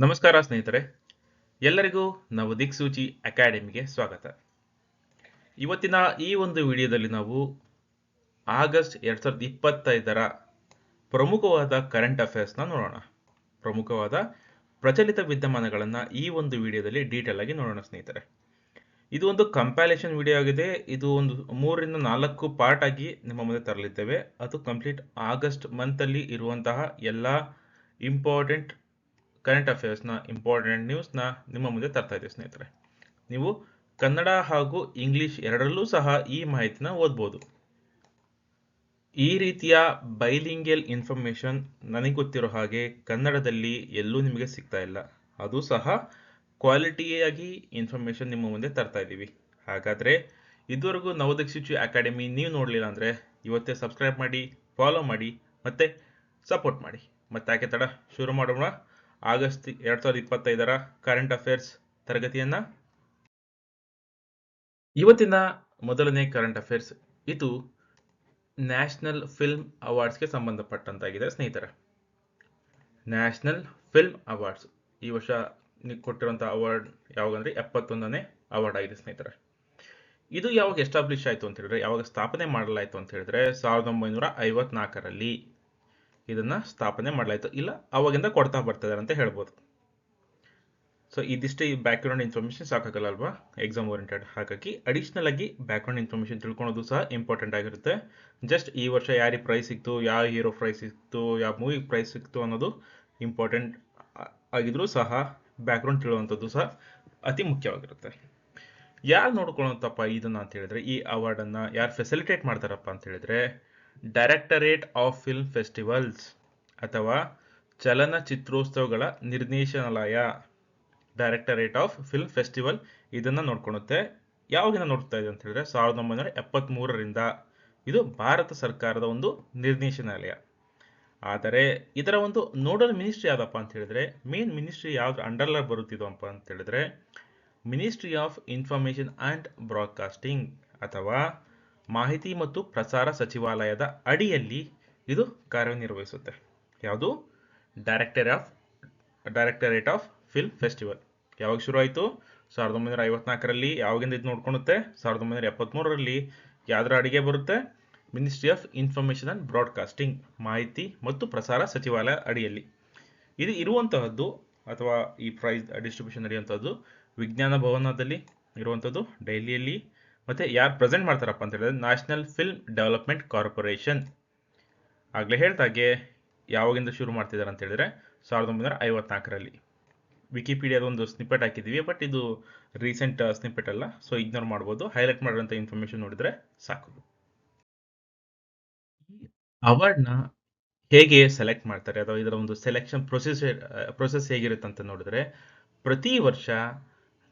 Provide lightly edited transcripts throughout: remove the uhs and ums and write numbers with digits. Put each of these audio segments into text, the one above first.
ನಮಸ್ಕಾರ ಸ್ನೇಹಿತರೆ, ಎಲ್ಲರಿಗೂ ನಾವು ದಿಕ್ಸೂಚಿ ಅಕಾಡೆಮಿಗೆ ಸ್ವಾಗತ. ಇವತ್ತಿನ ಈ ಒಂದು ವಿಡಿಯೋದಲ್ಲಿ ನಾವು ಆಗಸ್ಟ್ 2025ರ ಪ್ರಮುಖವಾದ ಕರೆಂಟ್ ಅಫೇರ್ಸ್ನ ನೋಡೋಣ. ಪ್ರಮುಖವಾದ ಪ್ರಚಲಿತ ವಿದ್ಯಮಾನಗಳನ್ನು ಈ ಒಂದು ವಿಡಿಯೋದಲ್ಲಿ ಡೀಟೇಲ್ ಆಗಿ ನೋಡೋಣ ಸ್ನೇಹಿತರೆ. ಇದು ಒಂದು ಕಂಪ್ಯಾರಿಸನ್ ವಿಡಿಯೋ ಆಗಿದೆ. ಇದು ಒಂದು 3ರಿಂದ 4 ಪಾರ್ಟ್ ಆಗಿ ನಿಮ್ಮ ಮುಂದೆ ತರಲಿದ್ದೇವೆ. ಅದು ಕಂಪ್ಲೀಟ್ ಆಗಸ್ಟ್ ಮಂತಲ್ಲಿ ಇರುವಂತಹ ಎಲ್ಲ ಇಂಪಾರ್ಟೆಂಟ್ ಕರೆಂಟ್ ಅಫೇರ್ಸ್ನ ಇಂಪಾರ್ಟೆಂಟ್ ನ್ಯೂಸ್ನ ನಿಮ್ಮ ಮುಂದೆ ತರ್ತಾ ಇದ್ದೀವಿ ಸ್ನೇಹಿತರೆ. ನೀವು ಕನ್ನಡ ಹಾಗೂ ಇಂಗ್ಲಿಷ್ ಎರಡರಲ್ಲೂ ಸಹ ಈ ಮಾಹಿತಿನ ಓದ್ಬೋದು. ಈ ರೀತಿಯ ಬೈಲಿಂಗ್ಯಲ್ ಇನ್ಫಾರ್ಮೇಶನ್ ನನಗೆ ಗೊತ್ತಿರೋ ಹಾಗೆ ಕನ್ನಡದಲ್ಲಿ ಎಲ್ಲೂ ನಿಮಗೆ ಸಿಗ್ತಾ ಇಲ್ಲ. ಅದು ಸಹ ಕ್ವಾಲಿಟಿಯಾಗಿ ಇನ್ಫಾರ್ಮೇಶನ್ ನಿಮ್ಮ ಮುಂದೆ ತರ್ತಾ ಇದ್ದೀವಿ. ಹಾಗಾದರೆ ಇದುವರೆಗೂ ನವದಿಕ್ಸೂಚಿ ಅಕಾಡೆಮಿ ನೀವು ನೋಡಲಿಲ್ಲ ಅಂದರೆ ಇವತ್ತೇ ಸಬ್ಸ್ಕ್ರೈಬ್ ಮಾಡಿ, ಫಾಲೋ ಮಾಡಿ ಮತ್ತು ಸಪೋರ್ಟ್ ಮಾಡಿ. ಮತ್ತೆ ಯಾಕೆ ತಡ, ಶುರು ಮಾಡೋಣ ಆಗಸ್ಟ್ 2025ರ ಕರೆಂಟ್ ಅಫೇರ್ಸ್ ತರಗತಿಯನ್ನ. ಇವತ್ತಿನ ಮೊದಲನೇ ಕರೆಂಟ್ ಅಫೇರ್ಸ್ ಇದು ನ್ಯಾಷನಲ್ ಫಿಲ್ಮ್ ಅವಾರ್ಡ್ಸ್ಗೆ ಸಂಬಂಧಪಟ್ಟಂತಾಗಿದೆ ಸ್ನೇಹಿತರೆ. ನ್ಯಾಷನಲ್ ಫಿಲ್ಮ್ ಅವಾರ್ಡ್ಸ್ ಈ ವರ್ಷ ಕೊಟ್ಟಿರುವಂತಹ ಅವಾರ್ಡ್ ಯಾವಾಗಂದ್ರೆ 71ನೇ ಅವಾರ್ಡ್ ಆಗಿದೆ ಸ್ನೇಹಿತರೆ. ಇದು ಯಾವಾಗ ಎಸ್ಟಾಬ್ಲಿಷ್ ಆಯಿತು ಅಂತ ಹೇಳಿದ್ರೆ, ಯಾವಾಗ ಸ್ಥಾಪನೆ ಮಾಡಲಾಯಿತು ಅಂತ ಹೇಳಿದ್ರೆ 1954ರಲ್ಲಿ ಇದನ್ನ ಸ್ಥಾಪನೆ ಮಾಡಲಾಯಿತು. ಇಲ್ಲ ಅವಾಗಿಂದ ಕೊಡ್ತಾ ಬರ್ತಿದ್ದಾರೆ ಅಂತ ಹೇಳ್ಬೋದು. ಸೊ ಇದಿಷ್ಟೇ ಬ್ಯಾಕ್ಗ್ರೌಂಡ್ ಇನ್ಫಾರ್ಮೇಶನ್ ಸಾಕಾಗಲ್ಲ ಅಲ್ವಾ ಎಕ್ಸಾಮ್ ಓರಿಯೆಂಟೆಡ್. ಹಾಗಾಗಿ ಅಡಿಷನಲ್ ಆಗಿ ಬ್ಯಾಕ್ಗ್ರೌಂಡ್ ಇನ್ಫಾರ್ಮೇಶನ್ ತಿಳ್ಕೊಳ್ಳೋದು ಸಹ ಇಂಪಾರ್ಟೆಂಟ್ ಆಗಿರುತ್ತೆ. ಜಸ್ಟ್ ಈ ವರ್ಷ ಯಾರಿಗೆ ಪ್ರೈಸ್ ಸಿಕ್ತು, ಯಾವ ಹೀರೋ ಪ್ರೈಸ್ ಸಿಕ್ತು, ಯಾವ ಮೂವಿ ಪ್ರೈಸ್ ಸಿಕ್ತು ಅನ್ನೋದು ಇಂಪಾರ್ಟೆಂಟ್ ಆಗಿದ್ರೂ ಸಹ ಬ್ಯಾಕ್ಗ್ರೌಂಡ್ ತಿಳುವಂಥದ್ದು ಸಹ ಅತಿ ಮುಖ್ಯವಾಗಿರುತ್ತೆ. ಯಾರು ನೋಡ್ಕೊಳ್ಳೋಂಥಪ್ಪ ಇದನ್ನ ಅಂತ ಹೇಳಿದ್ರೆ, ಈ ಅವಾರ್ಡನ್ನು ಯಾರು ಫೆಸಿಲಿಟೇಟ್ ಮಾಡ್ತಾರಪ್ಪ ಅಂತ ಹೇಳಿದ್ರೆ ಡೈರೆಕ್ಟರೇಟ್ ಆಫ್ ಫಿಲ್ಮ್ ಫೆಸ್ಟಿವಲ್ಸ್ ಅಥವಾ ಚಲನಚಿತ್ರೋತ್ಸವಗಳ ನಿರ್ದೇಶನಾಲಯ, ಡೈರೆಕ್ಟರೇಟ್ ಆಫ್ ಫಿಲ್ಮ್ ಫೆಸ್ಟಿವಲ್ ಇದನ್ನ ನೋಡ್ಕೊಳ್ಳುತ್ತೆ. ಯಾವಾಗಿಂದ ನೋಡ್ತಾ ಇದೆ ಅಂತ ಹೇಳಿದ್ರೆ 1973ರಿಂದ. ಇದು ಭಾರತ ಸರ್ಕಾರದ ಒಂದು ನಿರ್ದೇಶನಾಲಯ. ಆದರೆ ಇದರ ಒಂದು ನೋಡಲ್ ಮಿನಿಸ್ಟ್ರಿ ಯಾವ್ದಪ್ಪ ಅಂತ ಹೇಳಿದ್ರೆ, ಮೇನ್ ಮಿನಿಸ್ಟ್ರಿ ಯಾವ್ದು ಅಂಡರ್ಲ ಬರುತ್ತಿದಪ್ಪ ಅಂತ ಹೇಳಿದ್ರೆ ministry of information and broadcasting ಅಥವಾ ಮಾಹಿತಿ ಮತ್ತು ಪ್ರಸಾರ ಸಚಿವಾಲಯದ ಅಡಿಯಲ್ಲಿ ಇದು ಕಾರ್ಯನಿರ್ವಹಿಸುತ್ತೆ. ಯಾವುದು? Directorate of film festival. ಯಾವಾಗ ಶುರು ಆಯಿತು? 1954ರಲ್ಲಿ. ಯಾವಾಗಿಂದ ಇದು ನೋಡ್ಕೊಳ್ಳುತ್ತೆ? 1973ರಲ್ಲಿ. ಯಾವ್ದ್ರ ಅಡಿಗೆ ಬರುತ್ತೆ? Ministry of information and broadcasting, ಮಾಹಿತಿ ಮತ್ತು ಪ್ರಸಾರ ಸಚಿವಾಲಯ ಅಡಿಯಲ್ಲಿ. ಇದು ಇರುವಂತಹದ್ದು ಅಥವಾ ಈ ಪ್ರೈಸ್ ಡಿಸ್ಟ್ರಿಬ್ಯೂಷನ್ ನಡೆಯುವಂಥದ್ದು ವಿಜ್ಞಾನ ಭವನದಲ್ಲಿ ಇರುವಂಥದ್ದು, ಡೆಲ್ಲಿಯಲ್ಲಿ. ಮತ್ತೆ ಯಾರು ಪ್ರೆಸೆಂಟ್ ಮಾಡ್ತಾರಪ್ಪ ಅಂತ ಹೇಳಿದ್ರೆ ನ್ಯಾಷನಲ್ ಫಿಲ್ಮ್ ಡೆವಲಪ್ಮೆಂಟ್ ಕಾರ್ಪೊರೇಷನ್. ಆಗಲೇ ಹೇಳ್ದಾಗೆ ಯಾವಾಗಿಂದ ಶುರು ಮಾಡ್ತಿದ್ದಾರೆ ಅಂತ ಹೇಳಿದ್ರೆ 1954ರಲ್ಲಿ. ವಿಕಿಪೀಡಿಯಾದ ಒಂದು ಸ್ನಿಪ್ಪೆಟ್ ಹಾಕಿದ್ದೀವಿ, ಬಟ್ ಇದು ರೀಸೆಂಟ್ ಸ್ನಿಪ್ಪೆಟ್ ಅಲ್ಲ, ಸೊ ಇಗ್ನೋರ್ ಮಾಡ್ಬೋದು. ಹೈಲೈಟ್ ಮಾಡಿರೋಂಥ ಇನ್ಫಾರ್ಮೇಶನ್ ನೋಡಿದ್ರೆ ಸಾಕು. ಈ ಅವಾರ್ಡ್ನ ಹೇಗೆ ಸೆಲೆಕ್ಟ್ ಮಾಡ್ತಾರೆ ಅಥವಾ ಇದರ ಒಂದು ಸೆಲೆಕ್ಷನ್ ಪ್ರೊಸೆಸ್ ಹೇಗಿರುತ್ತೆ ಅಂತ ನೋಡಿದ್ರೆ, ಪ್ರತಿ ವರ್ಷ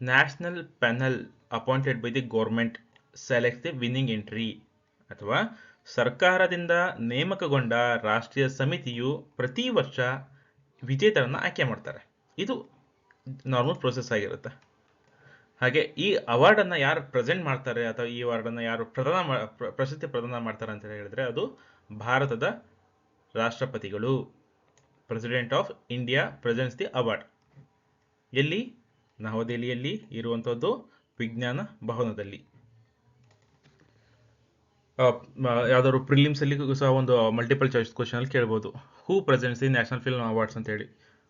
national panel appointed by the government select the winning entry ಅಥವಾ ಸರ್ಕಾರದಿಂದ ನೇಮಕಗೊಂಡ ರಾಷ್ಟ್ರೀಯ ಸಮಿತಿಯು ಪ್ರತಿ ವರ್ಷ ವಿಜೇತರನ್ನ ಆಯ್ಕೆ ಮಾಡ್ತಾರೆ. ಇದು ನಾರ್ಮಲ್ ಪ್ರೊಸೆಸ್ ಆಗಿರುತ್ತೆ. ಹಾಗೆ ಈ ಅವಾರ್ಡನ್ನು ಯಾರು ಪ್ರೆಸೆಂಟ್ ಮಾಡ್ತಾರೆ ಅಥವಾ ಈ ಅವಾರ್ಡನ್ನು ಯಾರು ಪ್ರಶಸ್ತಿ ಪ್ರದಾನ ಮಾಡ್ತಾರೆ ಅಂತ ಹೇಳಿದ್ರೆ ಅದು ಭಾರತದ ರಾಷ್ಟ್ರಪತಿಗಳು. President of India presents the award. ಎಲ್ಲಿ? ನವದೆಹಲಿಯಲ್ಲಿ ಇರುವಂಥದ್ದು ವಿಜ್ಞಾನ ಭವನದಲ್ಲಿ. ಯಾವ್ದಾದ್ರು ಪ್ರಿಲಿಮ್ಸ್ ಅಲ್ಲಿ ಸಹ ಒಂದು ಮಲ್ಟಿಪಲ್ ಚಾಯ್ಸ್ ಕ್ವಶನ್ ಅಲ್ಲಿ ಕೇಳ್ಬೋದು, who presents the national film awards ಅಂತ ಹೇಳಿ.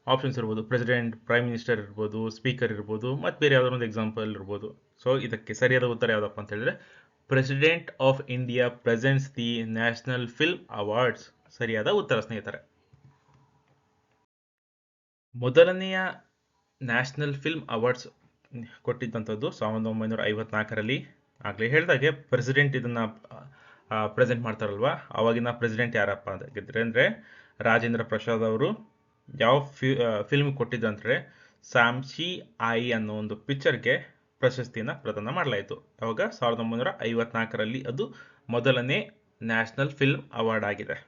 ಆಪ್ಷನ್ಸ್ ಇರ್ಬೋದು, ಪ್ರೆಸಿಡೆಂಟ್, ಪ್ರೈಮ್ ಮಿನಿಸ್ಟರ್ ಇರ್ಬೋದು, ಸ್ಪೀಕರ್ ಇರ್ಬೋದು, ಮತ್ತು ಬೇರೆ ಯಾವ್ದಾದ್ರು ಒಂದು ಎಕ್ಸಾಂಪಲ್ ಇರ್ಬೋದು. ಸೊ ಇದಕ್ಕೆ ಸರಿಯಾದ ಉತ್ತರ ಯಾವ್ದಪ್ಪ ಅಂತ ಹೇಳಿದ್ರೆ president of India presents the national film awards ಸರಿಯಾದ ಉತ್ತರ ಸ್ನೇಹಿತರೆ. ಮೊದಲನೆಯ ನ್ಯಾಷನಲ್ ಫಿಲ್ಮ್ ಅವಾರ್ಡ್ಸ್ ಕೊಟ್ಟಿದ್ದಂಥದ್ದು 1954ರಲ್ಲಿ. ಆಗಲೇ ಹೇಳಿದಾಗೆ ಪ್ರೆಸಿಡೆಂಟ್ ಇದನ್ನ ಪ್ರೆಸೆಂಟ್ ಮಾಡ್ತಾರಲ್ವಾ, ಅವಾಗಿನ ಪ್ರೆಸಿಡೆಂಟ್ ಯಾರಪ್ಪ ಆಗಿದ್ರೆ ಅಂದರೆ ರಾಜೇಂದ್ರ ಪ್ರಸಾದ್ ಅವರು. ಯಾವ ಫಿಲ್ಮ್ ಕೊಟ್ಟಿದ್ದಂದ್ರೆ ಸಾಮ್ಶಿ ಆಯಿ ಅನ್ನೋ ಒಂದು ಪಿಕ್ಚರ್ಗೆ ಪ್ರಶಸ್ತಿಯನ್ನು ಪ್ರದಾನ ಮಾಡಲಾಯಿತು. ಅವಾಗ 1954ರಲ್ಲಿ ಅದು ಮೊದಲನೇ ನ್ಯಾಷನಲ್ ಫಿಲ್ಮ್ ಅವಾರ್ಡ್ ಆಗಿದೆ.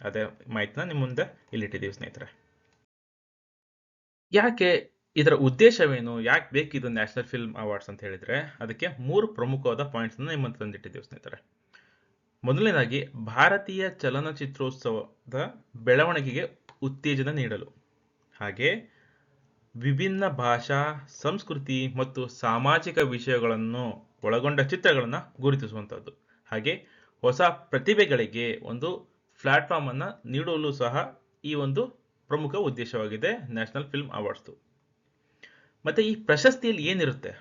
ಅದೇ ಮಾಹಿತಿನ ನಿಮ್ಮ ಮುಂದೆ ಇಲ್ಲಿಟ್ಟಿದ್ದೀವಿ ಸ್ನೇಹಿತರೆ. ಯಾಕೆ, ಇದರ ಉದ್ದೇಶವೇನು, ಯಾಕೆ ಬೇಕಿದು ನ್ಯಾಷನಲ್ ಫಿಲ್ಮ್ ಅವಾರ್ಡ್ಸ್ ಅಂತ ಹೇಳಿದ್ರೆ ಅದಕ್ಕೆ 3 ಪ್ರಮುಖವಾದ ಪಾಯಿಂಟ್ಸ್ ನಿಮ್ಮ ತಂದಿಟ್ಟಿದ್ದೀವಿ ಸ್ನೇಹಿತರೆ. ಮೊದಲನೇದಾಗಿ ಭಾರತೀಯ ಚಲನಚಿತ್ರೋತ್ಸವದ ಬೆಳವಣಿಗೆಗೆ ಉತ್ತೇಜನ ನೀಡಲು, ಹಾಗೆ ವಿಭಿನ್ನ ಭಾಷಾ, ಸಂಸ್ಕೃತಿ ಮತ್ತು ಸಾಮಾಜಿಕ ವಿಷಯಗಳನ್ನು ಒಳಗೊಂಡ ಚಿತ್ರಗಳನ್ನು ಗುರುತಿಸುವಂಥದ್ದು. ಹಾಗೆ ಹೊಸ ಪ್ರತಿಭೆಗಳಿಗೆ ಒಂದು ಪ್ಲಾಟ್ಫಾರ್ಮ್ ಅನ್ನು ನೀಡಲು ಸಹ ಈ ಒಂದು ಪ್ರಮುಖ ಉದ್ದೇಶವಾಗಿದೆ ನ್ಯಾಷನಲ್ ಫಿಲ್ಮ್ ಅವಾರ್ಡ್ಸ್ದು. ಮತ್ತು ಈ ಪ್ರಶಸ್ತಿಯಲ್ಲಿ ಏನಿರುತ್ತೆ?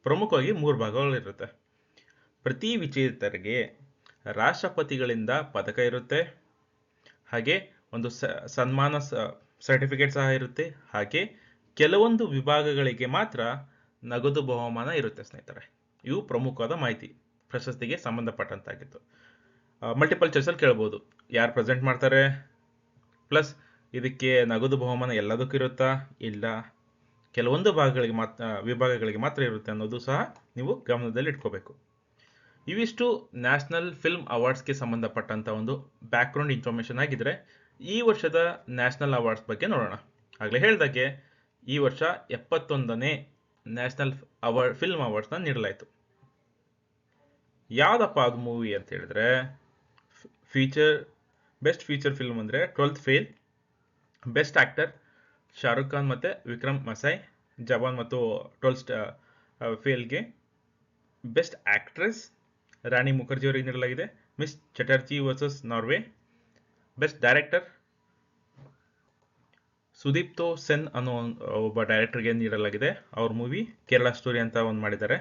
ಪ್ರಮುಖವಾಗಿ 3 ಭಾಗಗಳಿರುತ್ತೆ. ಪ್ರತಿ ವಿಜೇತರಿಗೆ ರಾಷ್ಟ್ರಪತಿಗಳಿಂದ ಪದಕ ಇರುತ್ತೆ, ಹಾಗೆ ಒಂದು ಸನ್ಮಾನ ಸರ್ಟಿಫಿಕೇಟ್ ಸಹ ಇರುತ್ತೆ, ಹಾಗೆ ಕೆಲವೊಂದು ವಿಭಾಗಗಳಿಗೆ ಮಾತ್ರ ನಗದು ಬಹುಮಾನ ಇರುತ್ತೆ ಸ್ನೇಹಿತರೆ. ಇವು ಪ್ರಮುಖವಾದ ಮಾಹಿತಿ ಪ್ರಶಸ್ತಿಗೆ ಸಂಬಂಧಪಟ್ಟಂತಾಗಿತ್ತು. ಮಲ್ಟಿಪಲ್ ಚಾಯ್ಸಲ್ಲಿ ಕೇಳ್ಬೋದು, ಯಾರು ಪ್ರೆಸೆಂಟ್ ಮಾಡ್ತಾರೆ, ಪ್ಲಸ್ ಇದಕ್ಕೆ ನಗದು ಬಹುಮಾನ ಎಲ್ಲದಕ್ಕೂ ಇರುತ್ತಾ, ಇಲ್ಲ ಕೆಲವೊಂದು ವಿಭಾಗಗಳಿಗೆ ಮಾತ್ರ ಇರುತ್ತೆ ಅನ್ನೋದು ಸಹ ನೀವು ಗಮನದಲ್ಲಿ ಇಟ್ಕೋಬೇಕು. ಇವಿಷ್ಟು ನ್ಯಾಷನಲ್ ಫಿಲ್ಮ್ ಅವಾರ್ಡ್ಸ್ಗೆ ಸಂಬಂಧಪಟ್ಟಂಥ ಒಂದು ಬ್ಯಾಕ್ಗ್ರೌಂಡ್ ಇನ್ಫಾರ್ಮೇಷನ್ ಆಗಿದ್ರೆ, ಈ ವರ್ಷದ ನ್ಯಾಷನಲ್ ಅವಾರ್ಡ್ಸ್ ಬಗ್ಗೆ ನೋಡೋಣ. ಆಗಲೇ ಹೇಳಿದಾಗೆ ಈ ವರ್ಷ 71ನೇ ನ್ಯಾಷನಲ್ ಫಿಲ್ಮ್ ಅವಾರ್ಡ್ಸ್ನ ನೀಡಲಾಯಿತು. ಯಾವುದಪ್ಪ ಅದು ಮೂವಿ ಅಂತ ಹೇಳಿದ್ರೆ, ಬೆಸ್ಟ್ ಫೀಚರ್ ಫಿಲ್ಮ್ ಅಂದರೆ 12th fail, best actor Shahrukh Khan ಮತ್ತು ವಿಕ್ರಮ್ ಮಸೈ ಜವಾನ್ ಮತ್ತು 12th ಫೇಲ್ಗೆ. ಬೆಸ್ಟ್ ಆಕ್ಟ್ರೆಸ್ ರಾಣಿ ಮುಖರ್ಜಿ ಅವರಿಗೆ ನೀಡಲಾಗಿದೆ, Mrs Chatterjee versus Norway. Best director Sudipto Sen ಅನ್ನೋ ಒಬ್ಬ ಡೈರೆಕ್ಟರ್ಗೆ ನೀಡಲಾಗಿದೆ. ಅವ್ರ ಮೂವಿ ಕೇರಳ ಸ್ಟೋರಿ ಅಂತ ಒಂದು ಮಾಡಿದ್ದಾರೆ.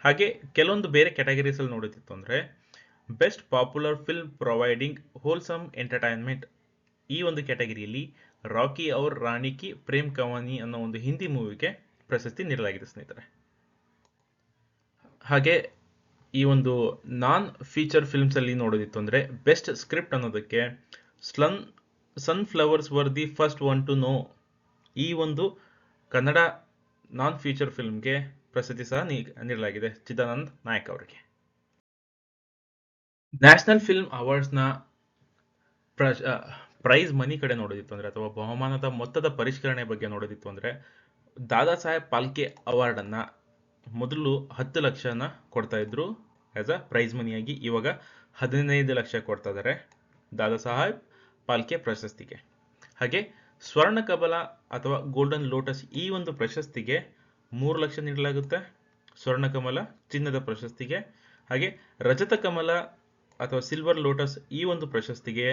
ಹಾಗೆ ಕೆಲವೊಂದು ಬೇರೆ ಕ್ಯಾಟಗರೀಸಲ್ಲಿ ನೋಡುತ್ತಿತ್ತು ಅಂದರೆ, best popular film providing wholesome entertainment, ಈ ಒಂದು ಕ್ಯಾಟಗರಿಯಲ್ಲಿ ರಾಕಿ ಔರ್ ರಾಣಿ ಕಿ ಪ್ರೇಮ್ ಕಹಾನಿ ಅನ್ನೋ ಒಂದು ಹಿಂದಿ ಮೂವಿಗೆ ಪ್ರಶಸ್ತಿ ನೀಡಲಾಗಿದೆ ಸ್ನೇಹಿತರೆ. ಹಾಗೆ ಈ ಒಂದು ನಾನ್ ಫೀಚರ್ ಫಿಲ್ಮ್ಸಲ್ಲಿ ನೋಡೋದಿತ್ತು ಅಂದರೆ, ಬೆಸ್ಟ್ ಸ್ಕ್ರಿಪ್ಟ್ ಅನ್ನೋದಕ್ಕೆ sunflowers were the first one to know, ಈ ಒಂದು ಕನ್ನಡ ನಾನ್ ಫೀಚರ್ ಫಿಲ್ಮ್ಗೆ ಪ್ರಶಸ್ತಿ ಸಹ ನೀಡಲಾಗಿದೆ ಚಿದಾನಂದ್ ನಾಯಕ್ ಅವರಿಗೆ. ನ್ಯಾಷನಲ್ ಫಿಲ್ಮ್ ಅವಾರ್ಡ್ಸ್ನ ಪ್ರೈಸ್ ಮನಿ ಕಡೆ ನೋಡೋದಿತ್ತು ಅಂದರೆ, ಅಥವಾ ಬಹುಮಾನದ ಮೊತ್ತದ ಪರಿಷ್ಕರಣೆ ಬಗ್ಗೆ ನೋಡೋದಿತ್ತು ಅಂದರೆ, ದಾದಾ ಸಾಹೇಬ್ ಫಾಲ್ಕೆ ಅವಾರ್ಡನ್ನು ಮೊದಲು 10 ಲಕ್ಷನ ಕೊಡ್ತಾ ಇದ್ರು ಆಸ್ ಅ ಪ್ರೈಸ್ ಮನಿಯಾಗಿ. ಇವಾಗ 15 ಲಕ್ಷ ಕೊಡ್ತಾ ಇದ್ದಾರೆ ದಾದಾ ಸಾಹೇಬ್ ಫಾಲ್ಕೆ ಪ್ರಶಸ್ತಿಗೆ. ಹಾಗೆ ಸ್ವರ್ಣ ಕಮಲ ಅಥವಾ ಗೋಲ್ಡನ್ ಲೋಟಸ್, ಈ ಒಂದು ಪ್ರಶಸ್ತಿಗೆ 3 ಲಕ್ಷ ನೀಡಲಾಗುತ್ತೆ ಸ್ವರ್ಣ ಕಮಲ ಚಿನ್ನದ ಪ್ರಶಸ್ತಿಗೆ. ಹಾಗೆ ರಜತ ಕಮಲ ಅಥವಾ ಸಿಲ್ವರ್ ಲೋಟಸ್, ಈ ಒಂದು ಪ್ರಶಸ್ತಿಗೆ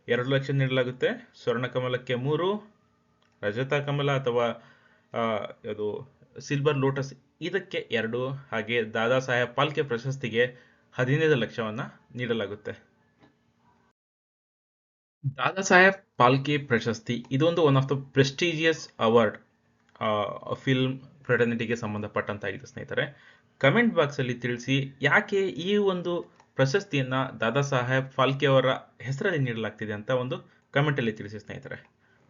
2 ಲಕ್ಷ ನೀಡಲಾಗುತ್ತೆ. ಸ್ವರ್ಣ ಕಮಲಕ್ಕೆ 3, ರಜತ ಕಮಲ ಅಥವಾ ಅದು ಸಿಲ್ವರ್ ಲೋಟಸ್ ಇದಕ್ಕೆ 2, ಹಾಗೆ ದಾದಾ ಸಾಹೇಬ್ ಫಾಲ್ಕೆ ಪ್ರಶಸ್ತಿಗೆ 15 ಲಕ್ಷವನ್ನು ನೀಡಲಾಗುತ್ತೆ. ದಾದಾ ಸಾಹೇಬ್ ಫಾಲ್ಕೆ ಪ್ರಶಸ್ತಿ ಇದೊಂದು one of the prestigious award film ಫ್ರೆಟರ್ನಿಟಿಗೆ ಸಂಬಂಧಪಟ್ಟಂತಾಗಿದೆ ಸ್ನೇಹಿತರೆ. ಕಮೆಂಟ್ ಬಾಕ್ಸಲ್ಲಿ ತಿಳಿಸಿ, ಯಾಕೆ ಈ ಒಂದು ಪ್ರಶಸ್ತಿಯನ್ನು ದಾದಾ ಸಾಹೇಬ್ ಫಾಲ್ಕೆ ಅವರ ಹೆಸರಲ್ಲಿ ನೀಡಲಾಗ್ತಿದೆ ಅಂತ ಒಂದು ಕಮೆಂಟಲ್ಲಿ ತಿಳಿಸಿ ಸ್ನೇಹಿತರೆ.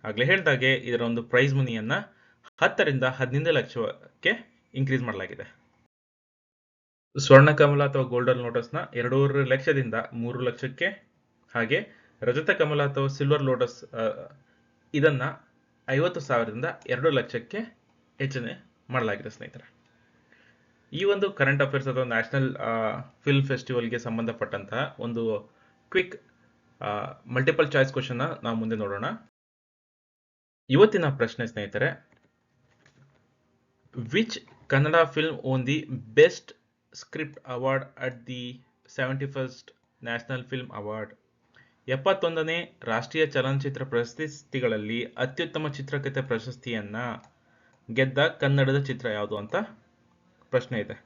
ಆಗಲೇ ಹೇಳಿದಾಗೆ ಇದರ ಒಂದು ಪ್ರೈಸ್ ಮನಿಯನ್ನು 10 ರಿಂದ 15 ಲಕ್ಷಕ್ಕೆ ಇನ್ಕ್ರೀಸ್ ಮಾಡಲಾಗಿದೆ. ಸ್ವರ್ಣ ಕಮಲ ಅಥವಾ ಗೋಲ್ಡನ್ ಲೋಟಸ್ನ 2.5 ಲಕ್ಷದಿಂದ 3 ಲಕ್ಷಕ್ಕೆ, ಹಾಗೆ ರಜತ ಕಮಲ ಅಥವಾ ಸಿಲ್ವರ್ ಲೋಟಸ್ ಇದನ್ನು 50,000ದಿಂದ 2 ಲಕ್ಷಕ್ಕೆ ಹೆಚ್ಚನೆ ಮಾಡಲಾಗಿದೆ ಸ್ನೇಹಿತರೆ. ಈ ಒಂದು ಕರೆಂಟ್ ಅಫೇರ್ಸ್ ಅಥವಾ ನ್ಯಾಷನಲ್ ಫಿಲ್ಮ್ ಫೆಸ್ಟಿವಲ್ಗೆ ಸಂಬಂಧಪಟ್ಟಂತಹ ಒಂದು ಕ್ವಿಕ್ ಮಲ್ಟಿಪಲ್ ಚಾಯ್ಸ್ ಕ್ವಶನ್ನ ನಾವು ಮುಂದೆ ನೋಡೋಣ. ಇವತ್ತಿನ ಪ್ರಶ್ನೆ ಸ್ನೇಹಿತರೆ, which Kannada film won the best script award at the 71st national film award? 71ನೇ ರಾಷ್ಟ್ರೀಯ ಚಲನಚಿತ್ರ ಪ್ರಶಸ್ತಿಗಳಲ್ಲಿ ಅತ್ಯುತ್ತಮ ಚಿತ್ರಕಥೆ ಪ್ರಶಸ್ತಿಯನ್ನ ಗೆದ್ದ ಕನ್ನಡದ ಚಿತ್ರ ಯಾವುದು ಅಂತ ಪ್ರಶ್ನೆ ಇದೆ.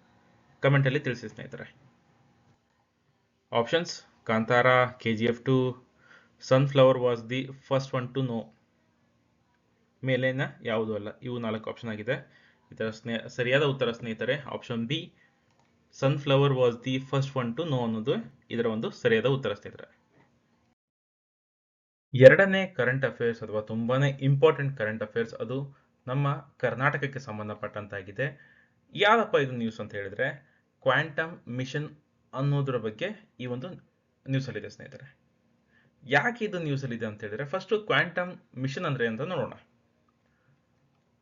ಕಮೆಂಟಲ್ಲಿ ತಿಳಿಸಿ ಸ್ನೇಹಿತರೆ. Options: Kantara, KGF 2, sunflower was the first one to know. ಮೇಲೇನ ಯಾವುದೂ ಅಲ್ಲ. ಇವು 4 ಆಪ್ಷನ್ ಆಗಿದೆ. ಇದರ ಸರಿಯಾದ ಉತ್ತರ ಸ್ನೇಹಿತರೆ option B, sunflower was the first one to know ಅನ್ನೋದು ಇದರ ಒಂದು ಸರಿಯಾದ ಉತ್ತರ ಸ್ನೇಹಿತರೆ. ಎರಡನೇ ಕರೆಂಟ್ ಅಫೇರ್ಸ್ ಅಥವಾ ತುಂಬಾನೇ ಇಂಪಾರ್ಟೆಂಟ್ ಕರೆಂಟ್ ಅಫೇರ್ಸ್, ಅದು ನಮ್ಮ ಕರ್ನಾಟಕಕ್ಕೆ ಸಂಬಂಧಪಟ್ಟಂತಾಗಿದೆ. ಯಾವಪ್ಪ ಇದು ನ್ಯೂಸ್ ಅಂತ ಹೇಳಿದ್ರೆ, ಕ್ವಾಂಟಮ್ ಮಿಷನ್ ಅನ್ನೋದ್ರ ಬಗ್ಗೆ ಈ ಒಂದು ನ್ಯೂಸಲ್ಲಿದೆ ಸ್ನೇಹಿತರೆ. ಯಾಕೆ ಇದು ನ್ಯೂಸಲ್ಲಿದೆ ಅಂತ ಹೇಳಿದ್ರೆ, ಫಸ್ಟ್ ಕ್ವಾಂಟಮ್ ಮಿಷನ್ ಅಂದ್ರೆ ಅಂತ ನೋಡೋಣ.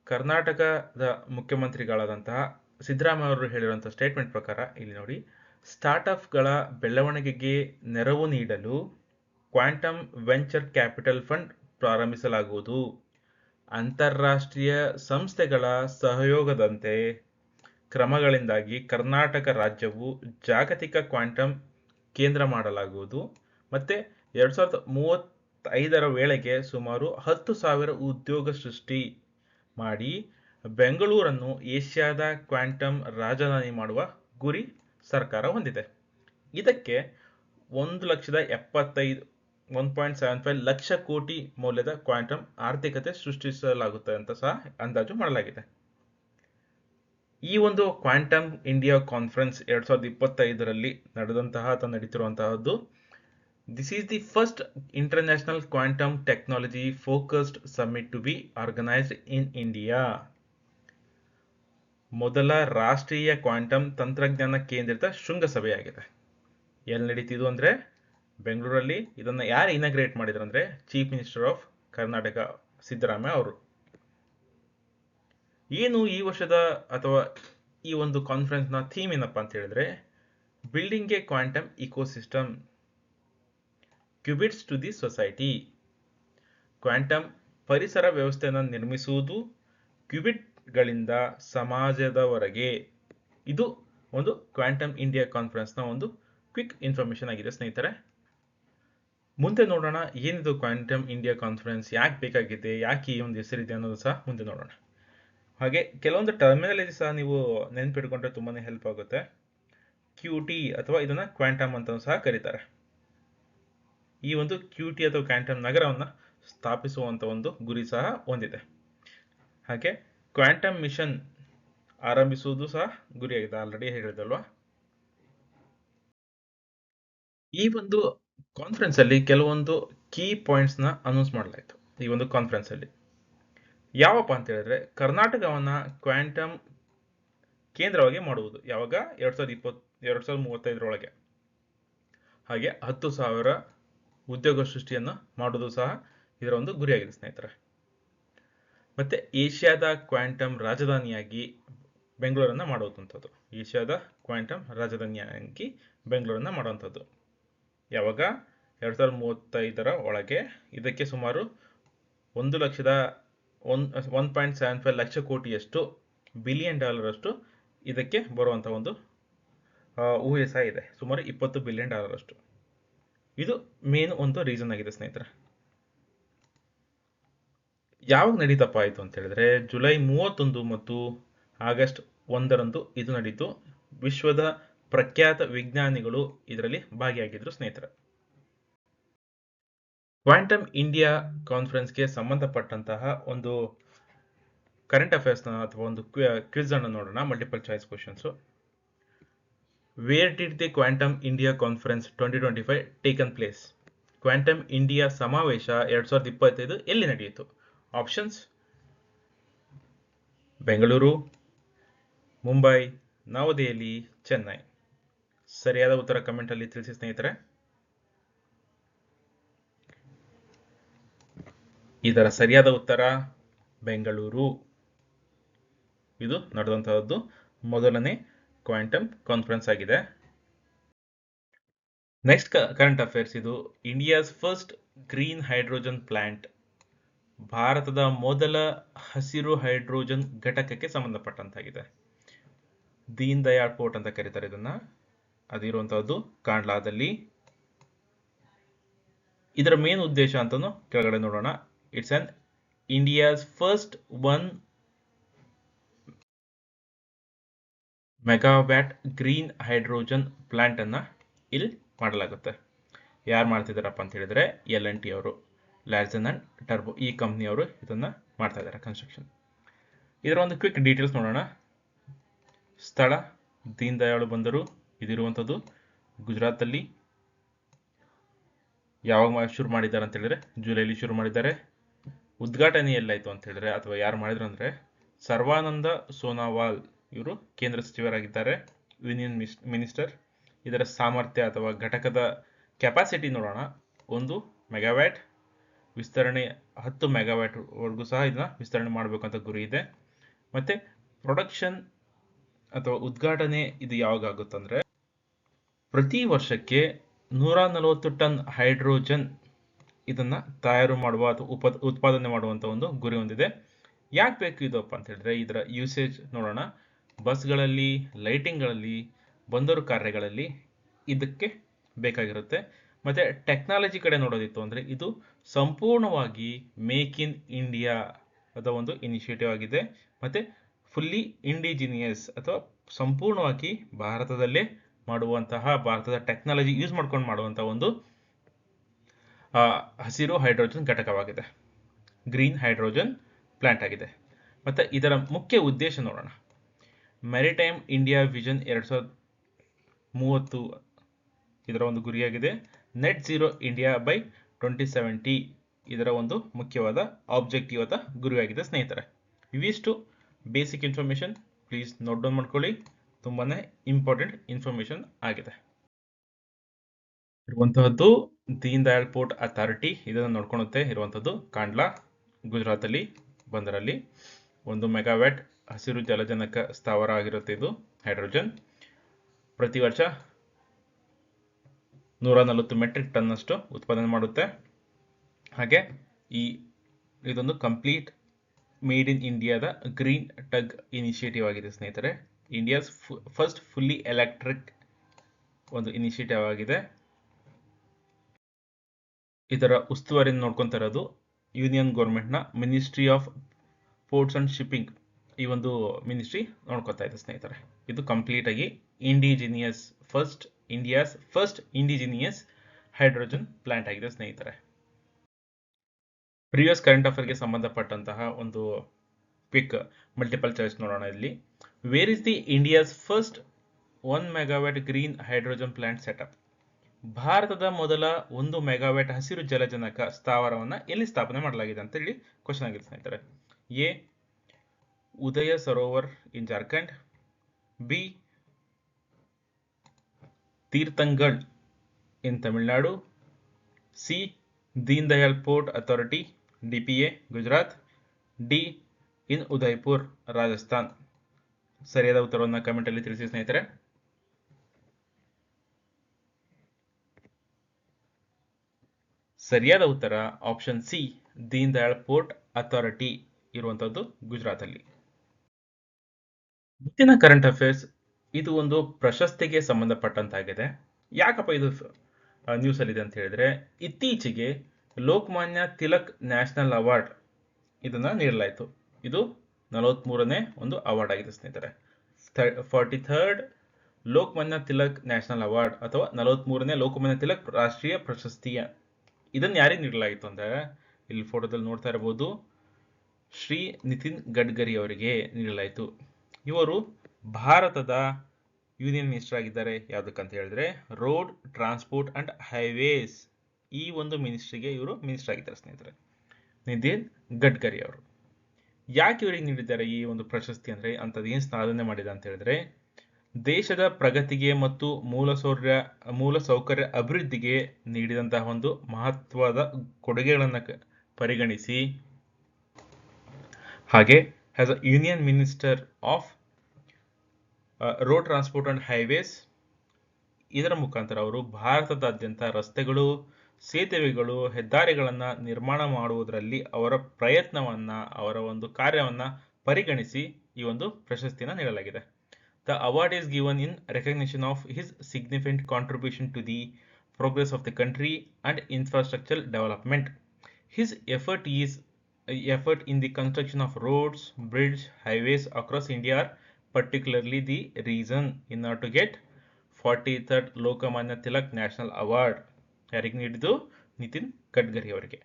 ಕರ್ನಾಟಕದ ಮುಖ್ಯಮಂತ್ರಿಗಳಾದಂತಹ ಸಿದ್ದರಾಮಯ್ಯ ಅವರು ಹೇಳಿರುವಂತಹ ಸ್ಟೇಟ್ಮೆಂಟ್ ಪ್ರಕಾರ ಇಲ್ಲಿ ನೋಡಿ, ಸ್ಟಾರ್ಟ್ಅಪ್ಗಳ ಬೆಳವಣಿಗೆಗೆ ನೆರವು ನೀಡಲು ಕ್ವಾಂಟಮ್ ವೆಂಚರ್ ಕ್ಯಾಪಿಟಲ್ ಫಂಡ್ ಪ್ರಾರಂಭಿಸಲಾಗುವುದು. ಅಂತಾರಾಷ್ಟ್ರೀಯ ಸಂಸ್ಥೆಗಳ ಸಹಯೋಗದಂತೆ ಕ್ರಮಗಳಿಂದಾಗಿ ಕರ್ನಾಟಕ ರಾಜ್ಯವು ಜಾಗತಿಕ ಕ್ವಾಂಟಮ್ ಕೇಂದ್ರ ಮಾಡಲಾಗುವುದು. ಮತ್ತೆ 2035ರ ವೇಳೆಗೆ ಸುಮಾರು 10,000 ಉದ್ಯೋಗ ಸೃಷ್ಟಿ ಮಾಡಿ ಬೆಂಗಳೂರನ್ನು ಏಷ್ಯಾದ ಕ್ವಾಂಟಮ್ ರಾಜಧಾನಿ ಮಾಡುವ ಗುರಿ ಸರ್ಕಾರ ಹೊಂದಿದೆ. ಇದಕ್ಕೆ 1,75 ಲಕ್ಷ ಕೋಟಿ ಮೌಲ್ಯದ ಕ್ವಾಂಟಮ್ ಆರ್ಥಿಕತೆ ಸೃಷ್ಟಿಸಲಾಗುತ್ತದೆ ಅಂತ ಸಹ ಅಂದಾಜು ಮಾಡಲಾಗಿದೆ. ಈ ಒಂದು ಕ್ವಾಂಟಮ್ ಇಂಡಿಯಾ ಕಾನ್ಫರೆನ್ಸ್ 2025ರಲ್ಲಿ ನಡೆದಂತಹ ಅಥವಾ ನಡೀತಿರುವಂತಹದ್ದು. This is the first international quantum technology focused summit to be organised in India. ಮೊದಲ ರಾಷ್ಟ್ರೀಯ ಕ್ವಾಂಟಮ್ ತಂತ್ರಜ್ಞಾನ ಕೇಂದ್ರಿತ ಶೃಂಗಸಭೆಯಾಗಿದೆ. ಎಲ್ಲಿ ನಡೀತಿದ್ದು ಅಂದ್ರೆ ಬೆಂಗಳೂರಲ್ಲಿ. ಇದನ್ನ ಯಾರು ಇನಾಗ್ರೇಟ್ ಮಾಡಿದ್ರು ಅಂದ್ರೆ chief minister of Karnataka Siddaramaiah ಅವರು. ಏನು ಈ ವರ್ಷದ ಅಥವಾ ಈ ಒಂದು ಕಾನ್ಫರೆನ್ಸ್ ನ ಥೀಮ್ ಏನಪ್ಪಾ ಅಂತ ಹೇಳಿದ್ರೆ, building a quantum ecosystem qubits to the society. Quantum ಪರಿಸರ ವ್ಯವಸ್ಥೆಯನ್ನು ನಿರ್ಮಿಸುವುದು ಕ್ಯೂಬಿಟ್ಗಳಿಂದ ಸಮಾಜದವರೆಗೆ. ಇದು ಒಂದು ಕ್ವಾಂಟಮ್ ಇಂಡಿಯಾ ಕಾನ್ಫರೆನ್ಸ್ ನ ಒಂದು ಕ್ವಿಕ್ ಇನ್ಫಾರ್ಮೇಶನ್ ಆಗಿದೆ ಸ್ನೇಹಿತರೆ. ಮುಂದೆ ನೋಡೋಣ ಏನಿದು ಕ್ವಾಂಟಮ್ ಇಂಡಿಯಾ ಕಾನ್ಫರೆನ್ಸ್, ಯಾಕೆ ಬೇಕಾಗಿದೆ, ಯಾಕೆ ಈ ಒಂದು ಹೆಸರಿದೆ ಅನ್ನೋದು ಸಹ ಮುಂದೆ ನೋಡೋಣ. ಹಾಗೆ ಕೆಲವೊಂದು ಟರ್ಮಿನಾಲಜಿ ಸಹ ನೀವು ನೆನಪಿಟ್ಕೊಂಡ್ರೆ ತುಂಬಾನೇ ಹೆಲ್ಪ್ ಆಗುತ್ತೆ. ಕ್ಯೂಟಿ ಅಥವಾ ಇದನ್ನ ಕ್ವಾಂಟಮ್ ಅಂತ ಸಹ ಕರೀತಾರೆ. ಈ ಒಂದು ಕ್ಯೂಟಿ ಅಥವಾ ಕ್ವಾಂಟಮ್ ನಗರವನ್ನ ಸ್ಥಾಪಿಸುವಂತ ಒಂದು ಗುರಿ ಸಹ ಹೊಂದಿದೆ. ಹಾಗೆ ಕ್ವಾಂಟಮ್ ಮಿಷನ್ ಆರಂಭಿಸುವುದು ಸಹ ಗುರಿಯಾಗಿದೆ, ಆಲ್ರೆಡಿ ಹೇಳಿದಲ್ವಾ. ಈ ಒಂದು ಕಾನ್ಫರೆನ್ಸ್ ಅಲ್ಲಿ ಕೆಲವೊಂದು ಕೀ ಪಾಯಿಂಟ್ಸ್ ನ ಅನೌನ್ಸ್ ಮಾಡಲಾಯಿತು. ಈ ಒಂದು ಕಾನ್ಫರೆನ್ಸ್ ಅಲ್ಲಿ ಯಾವಪ್ಪ ಅಂತ ಹೇಳಿದ್ರೆ, ಕರ್ನಾಟಕವನ್ನ ಕ್ವಾಂಟಮ್ ಕೇಂದ್ರವಾಗಿ ಮಾಡುವುದು ಯಾವಾಗ 2035ರೊಳಗೆ. ಹಾಗೆ 10,000 ಉದ್ಯೋಗ ಸೃಷ್ಟಿಯನ್ನು ಮಾಡುವುದು ಸಹ ಇದರ ಒಂದು ಗುರಿಯಾಗಿದೆ ಸ್ನೇಹಿತರೆ. ಮತ್ತೆ ಏಷ್ಯಾದ ಕ್ವಾಂಟಮ್ ರಾಜಧಾನಿಯಾಗಿ ಬೆಂಗಳೂರನ್ನ ಮಾಡುವಂಥದ್ದು. ಏಷ್ಯಾದ ಕ್ವಾಂಟಮ್ ರಾಜಧಾನಿಯಾಗಿ ಬೆಂಗಳೂರನ್ನ ಮಾಡುವಂಥದ್ದು ಯಾವಾಗ 2035ರ ಒಳಗೆ. ಇದಕ್ಕೆ ಸುಮಾರು 1,75 ಲಕ್ಷ ಕೋಟಿಯಷ್ಟು ಬಿಲಿಯನ್ ಡಾಲರ್ ಅಷ್ಟು ಇದಕ್ಕೆ ಬರುವಂತಹ ಒಂದು ಊಹೆ ಸಹ ಇದೆ. ಸುಮಾರು 20 ಬಿಲಿಯನ್ ಡಾಲರ್ ಅಷ್ಟು. ಇದು ಮೇನ್ ಒಂದು ರೀಸನ್ ಆಗಿದೆ ಸ್ನೇಹಿತರೆ. ಯಾವಾಗ ನಡೀತಪ್ಪ ಆಯ್ತು ಅಂತ ಹೇಳಿದ್ರೆ, ಜುಲೈ 31 ಮತ್ತು ಆಗಸ್ಟ್ 1ರಂದು ಇದು ನಡೀತು. ವಿಶ್ವದ ಪ್ರಖ್ಯಾತ ವಿಜ್ಞಾನಿಗಳು ಇದರಲ್ಲಿ ಭಾಗಿಯಾಗಿದ್ರು ಸ್ನೇಹಿತರೆ. ಕ್ವಾಂಟಮ್ ಇಂಡಿಯಾ ಕಾನ್ಫರೆನ್ಸ್ಗೆ ಸಂಬಂಧಪಟ್ಟಂತಹ ಒಂದು ಕರೆಂಟ್ ಅಫೇರ್ಸ್ ಅಥವಾ ಒಂದು ಕ್ವಿಜ್ ಅನ್ನು ನೋಡೋಣ. Multiple choice questions. Where did the quantum India conference 2025 taken place? Quantum India ಸಮಾವೇಶ 2025 ಎಲ್ಲಿ ನಡೆಯಿತು? ಆಪ್ಷನ್ಸ್: ಬೆಂಗಳೂರು, ಮುಂಬೈ, ನವದೆಹಲಿ, ಚೆನ್ನೈ. ಸರಿಯಾದ ಉತ್ತರ ಕಮೆಂಟ್ ಅಲ್ಲಿ ತಿಳಿಸಿ ಸ್ನೇಹಿತರೆ. ಇದರ ಸರಿಯಾದ ಉತ್ತರ ಬೆಂಗಳೂರು. ಇದು ನಡೆದಂತಹದ್ದು ಮೊದಲನೇ ಕ್ವಾಂಟಮ್ ಕಾನ್ಫರೆನ್ಸ್ ಆಗಿದೆ. Next current affairs. ಇದು India's first green hydrogen plant. ಭಾರತದ ಮೊದಲ ಹಸಿರು ಹೈಡ್ರೋಜನ್ ಘಟಕಕ್ಕೆ ಸಂಬಂಧಪಟ್ಟಂತಾಗಿದೆ. ದೀನ್ ದಯಾಳ್ ಪೋರ್ಟ್ ಅಂತ ಕರೀತಾರೆ ಇದನ್ನ. ಅದಿರುವಂತಹದ್ದು ಕಾಂಡ್ಲಾದಲ್ಲಿ. ಇದರ ಮೇನ್ ಉದ್ದೇಶ ಅಂತಾನು ಕೆಳಗಡೆ ನೋಡೋಣ. It's an India's first 1 megawatt green hydrogen plant ಅನ್ನ ಇಲ್ಲಿ ಮಾಡಲಾಗುತ್ತೆ. ಯಾರು ಮಾಡ್ತಿದಾರಪ್ಪ ಅಂತ ಹೇಳಿದ್ರೆ L&T ಅವರು, ಲಾರ್ಸನ್ ಅಂಡ್ ಟರ್ಬೋ ಈ ಕಂಪ್ನಿಯವರು ಇದನ್ನ ಮಾಡ್ತಾ ಇದ್ದಾರೆ ಕನ್ಸ್ಟ್ರಕ್ಷನ್. ಇದರ ಒಂದು ಕ್ವಿಕ್ ಡೀಟೇಲ್ಸ್ ನೋಡೋಣ. ಸ್ಥಳ ದೀನ್ ದಯಾಳು ಬಂದರು. ಇದಿರುವಂಥದ್ದು ಗುಜರಾತ್ ಅಲ್ಲಿ. ಯಾವಾಗ ಶುರು ಮಾಡಿದ್ದಾರೆ ಅಂತ ಹೇಳಿದ್ರೆ ಜುಲೈಲಿ ಶುರು ಮಾಡಿದ್ದಾರೆ. ಉದ್ಘಾಟನೆ ಎಲ್ಲಾಯ್ತು ಅಂತ ಹೇಳಿದ್ರೆ ಅಥವಾ ಯಾರು ಮಾಡಿದ್ರು ಅಂದ್ರೆ ಸರ್ವಾನಂದ ಸೋನಾವಾಲ್ ಇವರು ಕೇಂದ್ರ ಸಚಿವರಾಗಿದ್ದಾರೆ, ಯೂನಿಯನ್ ಮಿನಿಸ್ಟರ್. ಇದರ ಸಾಮರ್ಥ್ಯ ಅಥವಾ ಘಟಕದ ಕೆಪಾಸಿಟಿ ನೋಡೋಣ. 1 ಮೆಗಾವ್ಯಾಟ್ ವಿಸ್ತರಣೆ, 10 ಮೆಗಾವ್ಯಾಟ್ ವರೆಗೂ ಸಹ ಇದನ್ನ ವಿಸ್ತರಣೆ ಮಾಡಬೇಕಂತ ಗುರಿ ಇದೆ. ಮತ್ತೆ ಪ್ರೊಡಕ್ಷನ್ ಅಥವಾ ಉದ್ಘಾಟನೆ ಇದು ಯಾವಾಗ ಆಗುತ್ತಂದ್ರೆ ಪ್ರತಿ ವರ್ಷಕ್ಕೆ 140 ಟನ್ ಹೈಡ್ರೋಜನ್ ಇದನ್ನ ತಯಾರು ಮಾಡುವ ಅಥವಾ ಉತ್ಪಾದನೆ ಮಾಡುವಂತ ಒಂದು ಗುರಿ ಹೊಂದಿದೆ. ಯಾಕೆ ಬೇಕು ಇದಪ್ಪ ಅಂತ ಹೇಳಿದ್ರೆ ಇದರ ಯೂಸೇಜ್ ನೋಡೋಣ. ಬಸ್ಗಳಲ್ಲಿ, ಲೈಟಿಂಗ್ಗಳಲ್ಲಿ, ಬಂದರು ಕಾರ್ಯಗಳಲ್ಲಿ ಇದಕ್ಕೆ ಬೇಕಾಗಿರುತ್ತೆ. ಮತ್ತೆ ಟೆಕ್ನಾಲಜಿ ಕಡೆ ನೋಡೋದಿತ್ತು ಅಂದ್ರೆ ಇದು ಸಂಪೂರ್ಣವಾಗಿ ಮೇಕ್ ಇನ್ ಇಂಡಿಯಾ ಅದ ಒಂದು ಇನಿಷಿಯೇಟಿವ್ ಆಗಿದೆ. ಮತ್ತೆ ಫುಲ್ಲಿ ಇಂಡಿಜಿನಿಯಸ್ ಅಥವಾ ಸಂಪೂರ್ಣವಾಗಿ ಭಾರತದಲ್ಲೇ ಮಾಡುವಂತಹ, ಭಾರತದ ಟೆಕ್ನಾಲಜಿ ಯೂಸ್ ಮಾಡ್ಕೊಂಡು ಮಾಡುವಂತಹ ಒಂದು ಹಸಿರು ಹೈಡ್ರೋಜನ್ ಘಟಕವಾಗಿದೆ. ಗ್ರೀನ್ ಹೈಡ್ರೋಜನ್ ಪ್ಲಾಂಟ್ ಆಗಿದೆ. ಮತ್ತೆ ಇದರ ಮುಖ್ಯ ಉದ್ದೇಶ ನೋಡೋಣ. ಮ್ಯಾರಿಟೈಮ್ ಇಂಡಿಯಾ ವಿಷನ್ 2030 ಇದರ ಒಂದು ಗುರಿಯಾಗಿದೆ. ನೆಟ್ ಝೀರೋ ಇಂಡಿಯಾ ಬೈ 2070 ಇದರ ಒಂದು ಮುಖ್ಯವಾದ ಆಬ್ಜೆಕ್ಟಿವ್ ಅಥವಾ ಗುರಿಯಾಗಿದೆ ಸ್ನೇಹಿತರೆ. ಇವಿಷ್ಟು basic information, please note down ಮಾಡ್ಕೊಳ್ಳಿ. ತುಂಬಾನೇ ಇಂಪಾರ್ಟೆಂಟ್ ಇನ್ಫಾರ್ಮೇಶನ್ ಆಗಿದೆ. ಇರುವಂತಹದ್ದು ದೀನ್ ದಯಾಳ್ ಪೋರ್ಟ್ ಅಥಾರಿಟಿ ಇದನ್ನು ನೋಡ್ಕೊಳ್ಳುತ್ತೆ. ಇರುವಂತದ್ದು ಕಾಂಡ್ಲಾ, ಗುಜರಾತ್ ಅಲ್ಲಿ ಬಂದರಲ್ಲಿ 1 ಮೆಗಾವ್ಯಾಟ್ ಹಸಿರು ಜಲಜನಕ ಸ್ಥಾವರ ಆಗಿರುತ್ತೆ. ಇದು ಹೈಡ್ರೋಜನ್ ಪ್ರತಿ ವರ್ಷ 140 ಮೆಟ್ರಿಕ್ ಟನ್ ಅಷ್ಟು ಉತ್ಪಾದನೆ ಮಾಡುತ್ತೆ. ಹಾಗೆ ಇದೊಂದು ಕಂಪ್ಲೀಟ್ ಮೇಡ್ ಇನ್ ಇಂಡಿಯಾದ ಗ್ರೀನ್ ಟಗ್ ಇನಿಷಿಯೇಟಿವ್ ಆಗಿದೆ ಸ್ನೇಹಿತರೆ. ಇಂಡಿಯಾಸ್ ಫಸ್ಟ್ ಫುಲ್ಲಿ ಎಲೆಕ್ಟ್ರಿಕ್ ಒಂದು ಇನಿಷಿಯೇಟಿವ್ ಆಗಿದೆ. ಇದರ ಉಸ್ತುವಾರಿಯನ್ನು ನೋಡ್ಕೊಂತ ಇರೋದು union ಗೌರ್ಮೆಂಟ್ನ ministry of ports and shipping. ಈ ಒಂದು ಮಿನಿಸ್ಟ್ರಿ ನೋಡ್ಕೊತಾ ಇದೆ ಸ್ನೇಹಿತರೆ. ಇದು ಕಂಪ್ಲೀಟ್ ಆಗಿ India's first indigenous hydrogen plant ಆಗಿದೆ ಸ್ನೇಹಿತರೆ. ಪ್ರಿವಿಯಸ್ ಕರೆಂಟ್ ಅಫೇರ್ಗೆ ಸಂಬಂಧಪಟ್ಟಂತಹ ಒಂದು ಕ್ವಿಕ್ ಮಲ್ಟಿಪಲ್ ಚಾಯ್ಸ್ ನೋಡೋಣ. ಇಲ್ಲಿ where is the India's first 1 megawatt green hydrogen plant setup? ಭಾರತದ ಮೊದಲ 1 ಮೆಗಾವ್ಯಾಟ್ ಹಸಿರು ಜಲಜನಕ ಸ್ಥಾವರವನ್ನ ಎಲ್ಲಿ ಸ್ಥಾಪನೆ ಮಾಡಲಾಗಿದೆ ಅಂತ ಹೇಳಿ ಕ್ವಶನ್ ಆಗಿದೆ ಸ್ನೇಹಿತರೆ. A Udaya Sarovar in Jharkhand, B Tirthangarh in Tamil Nadu, C Deen Dayal port authority DPA Gujarat, D in Udaipur Rajasthan. ಸರಿಯಾದ ಉತ್ತರವನ್ನು ಕಮೆಂಟ್ ಅಲ್ಲಿ ತಿಳಿಸಿ ಸ್ನೇಹಿತರೆ. ಸರಿಯಾದ ಉತ್ತರ option C, Deen Dayal port authority ಇರುವಂತದ್ದು ಗುಜರಾತ್ ಅಲ್ಲಿ. ಮುಂದಿನ ಕರೆಂಟ್ ಅಫೇರ್ಸ್, ಇದು ಒಂದು ಪ್ರಶಸ್ತಿಗೆ ಸಂಬಂಧಪಟ್ಟಂತಾಗಿದೆ. ಯಾಕಪ್ಪ ಇದು ನ್ಯೂಸ್ ಅಲ್ಲಿ ಇದೆ ಅಂತ ಹೇಳಿದ್ರೆ, ಇತ್ತೀಚೆಗೆ ಲೋಕಮಾನ್ಯ ತಿಲಕ್ ನ್ಯಾಷನಲ್ ಅವಾರ್ಡ್ ಇದನ್ನ ನೀಡಲಾಯಿತು. ಇದು 43ನೇ ಒಂದು ಅವಾರ್ಡ್ ಆಗಿದೆ ಸ್ನೇಹಿತರೆ. 43rd Lokmanya Tilak national award ಅಥವಾ 43ನೇ ಲೋಕಮಾನ್ಯ ತಿಲಕ್ ರಾಷ್ಟ್ರೀಯ ಪ್ರಶಸ್ತಿಯ ಇದನ್ನ ಯಾರಿಗೆ ನೀಡಲಾಯಿತು ಅಂದ್ರೆ, ಇಲ್ಲಿ ಫೋಟೋದಲ್ಲಿ ನೋಡ್ತಾ ಇರಬಹುದು, ಶ್ರೀ ನಿತಿನ್ ಗಡ್ಕರಿ ಅವರಿಗೆ ನೀಡಲಾಯಿತು. ಇವರು ಭಾರತದ ಯೂನಿಯನ್ ಮಿನಿಸ್ಟರ್ ಆಗಿದ್ದಾರೆ. ಯಾವುದಕ್ಕಂತ ಹೇಳಿದ್ರೆ ರೋಡ್ ಟ್ರಾನ್ಸ್ಪೋರ್ಟ್ ಅಂಡ್ ಹೈವೇಸ್, ಈ ಒಂದು ಮಿನಿಸ್ಟ್ರಿಗೆ ಇವರು ಮಿನಿಸ್ಟರ್ ಆಗಿದ್ದಾರೆ ಸ್ನೇಹಿತರೆ, ನಿತಿನ್ ಗಡ್ಕರಿ ಅವರು. ಯಾಕೆ ಇವರಿಗೆ ನೀಡಿದ್ದಾರೆ ಈ ಒಂದು ಪ್ರಶಸ್ತಿ ಅಂದ್ರೆ, ಅಂತದ್ದು ಏನ್ ಸಾಧನೆ ಮಾಡಿದೆ ಅಂತ ಹೇಳಿದ್ರೆ, ದೇಶದ ಪ್ರಗತಿಗೆ ಮತ್ತು ಮೂಲಸೌಕರ್ಯ ಅಭಿವೃದ್ಧಿಗೆ ನೀಡಿದಂತಹ ಒಂದು ಮಹತ್ವದ ಕೊಡುಗೆಗಳನ್ನು ಪರಿಗಣಿಸಿ, ಹಾಗೆ as a union minister of road transport and highways, ಇದರ ಮುಖಾಂತರ ಅವರು ಭಾರತದಾದ್ಯಂತ ರಸ್ತೆಗಳು, ಸೇತುವೆಗಳು, ಹೆದ್ದಾರಿಗಳನ್ನ ನಿರ್ಮಾಣ ಮಾಡುವುದರಲ್ಲಿ ಅವರ ಪ್ರಯತ್ನವನ್ನ, ಅವರ ಒಂದು ಕಾರ್ಯವನ್ನ ಪರಿಗಣಿಸಿ ಈ ಒಂದು ಪ್ರಶಸ್ತಿಯನ್ನು ನೀಡಲಾಗಿದೆ. The award is given in recognition of his significant contribution to the progress of the country and infrastructural development. His effort in the construction of roads, bridges, highways across India are particularly the reason in order to get 43rd Lokmanya Tilak national award. ಯಾರಿಗೆ ನೀಡಿದ್ದು? ನಿತಿನ್ ಗಡ್ಕರಿ ಅವರಿಗೆ.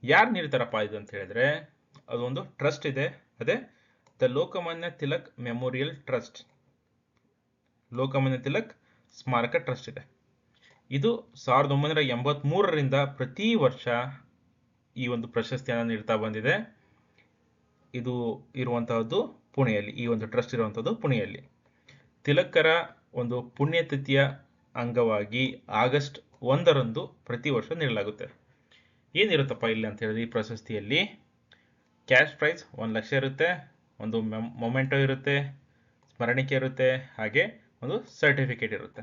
ಯಾರು ನೀಡ್ತಾರಪ್ಪ ಇದು ಅಂತ ಹೇಳಿದ್ರೆ, ಅದೊಂದು trust ಇದೆ, ಅದೇ the Lokmanya Tilak memorial trust, Lokmanya Tilak ಸ್ಮಾರಕ ಟ್ರಸ್ಟ್ ಇದೆ. ಇದು 1983ರಿಂದ ಪ್ರತಿ ವರ್ಷ ಈ ಒಂದು ಪ್ರಶಸ್ತಿಯನ್ನು ನೀಡ್ತಾ ಬಂದಿದೆ. ಇದು ಇರುವಂತಹದ್ದು ಪುಣೆಯಲ್ಲಿ, ಈ ಒಂದು ಟ್ರಸ್ಟ್ ಇರುವಂತಹದ್ದು ಪುಣೆಯಲ್ಲಿ. ತಿಲಕರ ಒಂದು ಪುಣ್ಯತಿಥಿಯ ಅಂಗವಾಗಿ ಆಗಸ್ಟ್ 1ರಂದು ಪ್ರತಿ ವರ್ಷ ನೀಡಲಾಗುತ್ತೆ. ಏನಿರುತ್ತಪ್ಪ ಇಲ್ಲಿ ಅಂತ ಹೇಳಿದ್ರೆ, ಈ ಪ್ರಶಸ್ತಿಯಲ್ಲಿ ಕ್ಯಾಶ್ ಪ್ರೈಸ್ 1 ಲಕ್ಷ ಇರುತ್ತೆ, ಒಂದು ಮೊಮೆಂಟೋ ಇರುತ್ತೆ, ಸ್ಮರಣಿಕೆ ಇರುತ್ತೆ, ಹಾಗೆ ಒಂದು ಸರ್ಟಿಫಿಕೇಟ್ ಇರುತ್ತೆ.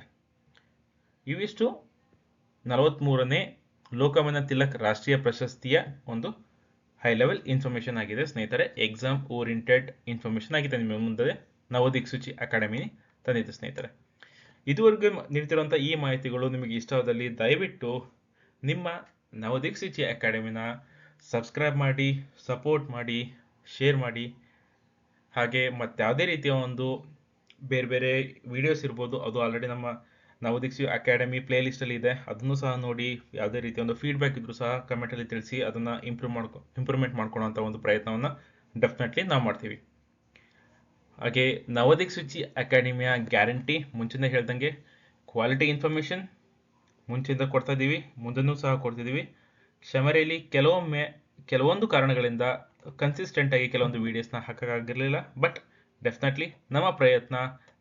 ಇವಿಷ್ಟು 43ನೇ ಲೋಕಮಾನ್ಯ ತಿಲಕ್ ರಾಷ್ಟ್ರೀಯ ಪ್ರಶಸ್ತಿಯ ಒಂದು ಹೈ ಲೆವೆಲ್ ಇನ್ಫಾರ್ಮೇಷನ್ ಆಗಿದೆ ಸ್ನೇಹಿತರೆ. ಎಕ್ಸಾಮ್ ಓರಿಯೆಂಟೆಡ್ ಇನ್ಫಾರ್ಮೇಷನ್ ಆಗಿದೆ ನಿಮ್ಮ ಮುಂದೆ ನವದಿಕ್ಸೂಚಿ ಅಕಾಡೆಮಿ ತಂದಿದೆ ಸ್ನೇಹಿತರೆ. ಇದುವರೆಗೂ ನೀಡ್ತಿರುವಂಥ ಈ ಮಾಹಿತಿಗಳು ನಿಮಗೆ ಇಷ್ಟವಾದಲ್ಲಿ ದಯವಿಟ್ಟು ನಿಮ್ಮ ನವದಿಕ್ಸೂಚಿ ಅಕಾಡೆಮಿನ ಸಬ್ಸ್ಕ್ರೈಬ್ ಮಾಡಿ, ಸಪೋರ್ಟ್ ಮಾಡಿ, ಶೇರ್ ಮಾಡಿ. ಹಾಗೆ ಮತ್ತು ಯಾವುದೇ ರೀತಿಯ ಒಂದು ಬೇರೆ ಬೇರೆ ವಿಡಿಯೋಸ್ ಇರ್ಬೋದು, ಅದು ಆಲ್ರೆಡಿ ನಮ್ಮ ನವದಿಕ್ಸೂಚಿ ಅಕಾಡೆಮಿ ಪ್ಲೇ ಲಿಸ್ಟಲ್ಲಿ ಇದೆ, ಅದನ್ನು ಸಹ ನೋಡಿ. ಯಾವುದೇ ರೀತಿಯ ಒಂದು ಫೀಡ್ಬ್ಯಾಕ್ ಇದ್ರೂ ಸಹ ಕಮೆಂಟಲ್ಲಿ ತಿಳಿಸಿ, ಅದನ್ನು ಇಂಪ್ರೂವ್ಮೆಂಟ್ ಮಾಡ್ಕೊಳ್ಳೋಂಥ ಒಂದು ಪ್ರಯತ್ನವನ್ನು ಡೆಫಿನೆಟ್ಲಿ ನಾವು ಮಾಡ್ತೀವಿ. ಹಾಗೆ ನವದಿಕ್ಸೂಚಿ ಅಕಾಡೆಮಿಯ ಗ್ಯಾರಂಟಿ ಮುಂಚೆನೇ ಹೇಳ್ದಂಗೆ ಕ್ವಾಲಿಟಿ ಇನ್ಫಾರ್ಮೇಷನ್ ಮುಂಚೆಯಿಂದ ಕೊಡ್ತಾ ಇದ್ದೀವಿ, ಮುಂದೆನೂ ಸಹ ಕೊಡ್ತಿದ್ದೀವಿ. ಕ್ಷಮರೆಯಲ್ಲಿ ಕೆಲವೊಂದು ಕಾರಣಗಳಿಂದ ಕನ್ಸಿಸ್ಟೆಂಟ್ ಆಗಿ ಕೆಲವೊಂದು ವೀಡಿಯೋಸ್ನ ಹಾಕೋಕ್ಕಾಗಿರಲಿಲ್ಲ. ಬಟ್ ಡೆಫಿನೆಟ್ಲಿ ನಮ್ಮ ಪ್ರಯತ್ನ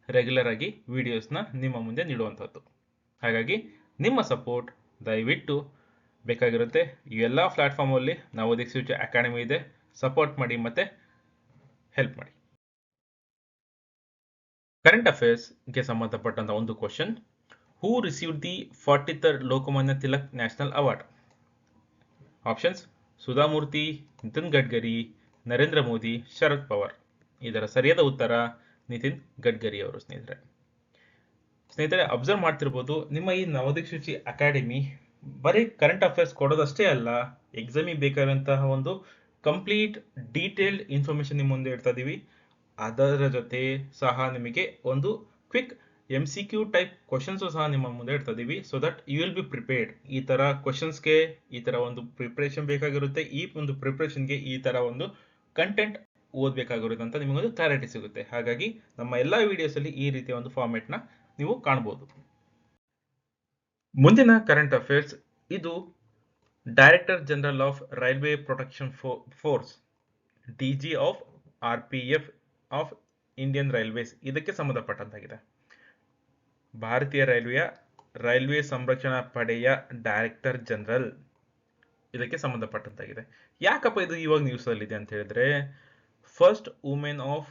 ರೆಗ್ಯುಲರ್ ಆಗಿ ವೀಡಿಯೋಸ್ನ ನಿಮ್ಮ ಮುಂದೆ ನೀಡುವಂಥದ್ದು. ಹಾಗಾಗಿ ನಿಮ್ಮ ಸಪೋರ್ಟ್ ದಯವಿಟ್ಟು ಬೇಕಾಗಿರುತ್ತೆ. ಈ ಎಲ್ಲ ಪ್ಲಾಟ್ಫಾರ್ಮಲ್ಲಿ ನವದಿಕ್ಸೂಚಿ ಅಕಾಡೆಮಿ ಇದೆ, ಸಪೋರ್ಟ್ ಮಾಡಿ ಮತ್ತು ಹೆಲ್ಪ್ ಮಾಡಿ. ಕರೆಂಟ್ ಅಫೇರ್ಸ್ಗೆ ಸಂಬಂಧಪಟ್ಟಂಥ ಒಂದು question: who received the 43rd Lokmanya Tilak national award? Options: Sudha Murty, Nitin Gadkari, Narendra Modi, Sharad Pawar. ಇದರ ಸರಿಯಾದ ಉತ್ತರ ನಿತಿನ್ ಗಡ್ಕರಿ ಅವರು ಸ್ನೇಹಿತರೆ. ಅಬ್ಸರ್ವ್ ಮಾಡ್ತಿರ್ಬೋದು, ನಿಮ್ಮ ಈ ನವದಿಕ್ಸೂಚಿ ಅಕಾಡೆಮಿ ಬರೀ ಕರೆಂಟ್ ಅಫೇರ್ಸ್ ಕೊಡೋದಷ್ಟೇ ಅಲ್ಲ, ಎಕ್ಸಾಮಿಗೆ ಬೇಕಾದಂತಹ ಒಂದು ಕಂಪ್ಲೀಟ್ ಡೀಟೇಲ್ಡ್ ಇನ್ಫಾರ್ಮೇಷನ್ ನಿಮ್ಮ ಮುಂದೆ ಇಡ್ತಾ ಇದ್ದೀವಿ. ಅದರ ಜೊತೆ ಸಹ ನಿಮಗೆ ಒಂದು ಕ್ವಿಕ್ MCQ ಟೈಪ್ ಕ್ವಶನ್ಸು ಸಹ ನಿಮ್ಮ ಮುಂದೆ ಇಡ್ತಾ ಇದ್ದೀವಿ. So that you will be prepared. ಈ ಥರ ಕ್ವಶನ್ಸ್ಗೆ ಈ ಥರ ಒಂದು ಪ್ರಿಪ್ರೇಷನ್ ಬೇಕಾಗಿರುತ್ತೆ, ಈ ಒಂದು ಪ್ರಿಪ್ರೇಷನ್ಗೆ ಈ ಥರ ಒಂದು ಕಂಟೆಂಟ್ ಓದಬೇಕಾಗಿರುತ್ತೆ ಅಂತ ನಿಮಗೊಂದು ಕ್ಲಾರಿಟಿ ಸಿಗುತ್ತೆ. ಹಾಗಾಗಿ ನಮ್ಮ ಎಲ್ಲ ವಿಡಿಯೋಸಲ್ಲಿ ಈ ರೀತಿಯ ಒಂದು ಫಾರ್ಮೆಟ್ನ ನೀವು ಕಾಣ್ಬೋದು. ಮುಂದಿನ ಕರೆಂಟ್ ಅಫೇರ್ಸ್ ಇದು director general of railway protection force, DG of RPF of Indian railways, ಇದಕ್ಕೆ ಸಂಬಂಧಪಟ್ಟಂತಾಗಿದೆ. ಭಾರತೀಯ ರೈಲ್ವೆ ಸಂರಕ್ಷಣಾ ಪಡೆಯ ಡೈರೆಕ್ಟರ್ ಜನರಲ್ ಇದಕ್ಕೆ ಸಂಬಂಧಪಟ್ಟಂತಾಗಿದೆ. ಯಾಕಪ್ಪ ಇದು ಇವಾಗ ನ್ಯೂಸಲ್ಲಿದೆ ಅಂತ ಹೇಳಿದ್ರೆ, first women of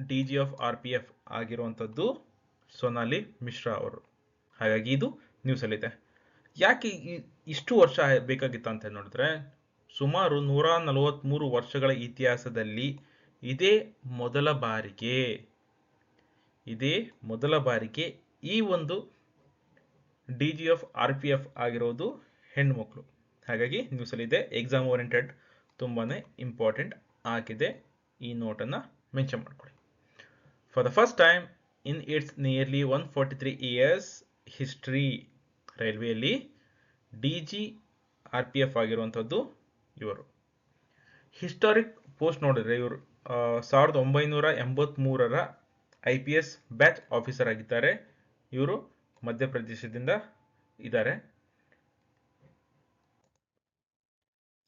DG of RPF ಆಗಿರುವಂಥದ್ದು ಸೊನಾಲಿ ಮಿಶ್ರಾ ಅವರು. ಹಾಗಾಗಿ ಇದು ನ್ಯೂಸಲ್ಲಿದೆ. ಯಾಕೆ ಇಷ್ಟು ವರ್ಷ ಬೇಕಾಗಿತ್ತು ಅಂತ ನೋಡಿದ್ರೆ, ಸುಮಾರು 143 ವರ್ಷಗಳ ಇತಿಹಾಸದಲ್ಲಿ ಇದೇ ಮೊದಲ ಬಾರಿಗೆ ಈ ಒಂದು DG ಆಫ್ RPF ಆಗಿರೋದು ಹೆಣ್ಣು ಮಕ್ಕಳು. ಹಾಗಾಗಿ ನ್ಯೂಸಲ್ಲಿದೆ. ಎಕ್ಸಾಮ್ ಓರಿಯೆಂಟೆಡ್ ತುಂಬಾ ಇಂಪಾರ್ಟೆಂಟ್ ಆಗಿದೆ. ಈ ನೋಟನ್ನು ಮೆನ್ಷನ್ ಮಾಡ್ಕೊಳ್ಳಿ. For the first time in its nearly 143 years history, ರೈಲ್ವೆಯಲ್ಲಿ DG RPF ಆಗಿರುವಂಥದ್ದು ಇವರು. ಹಿಸ್ಟಾರಿಕ್ ಪೋಸ್ಟ್ ನೋಡಿದ್ರೆ ಇವರು 1983ರ IPS ಬ್ಯಾಚ್ ಆಫೀಸರ್ ಆಗಿದ್ದಾರೆ. ಇವರು ಮಧ್ಯಪ್ರದೇಶದಿಂದ ಇದ್ದಾರೆ.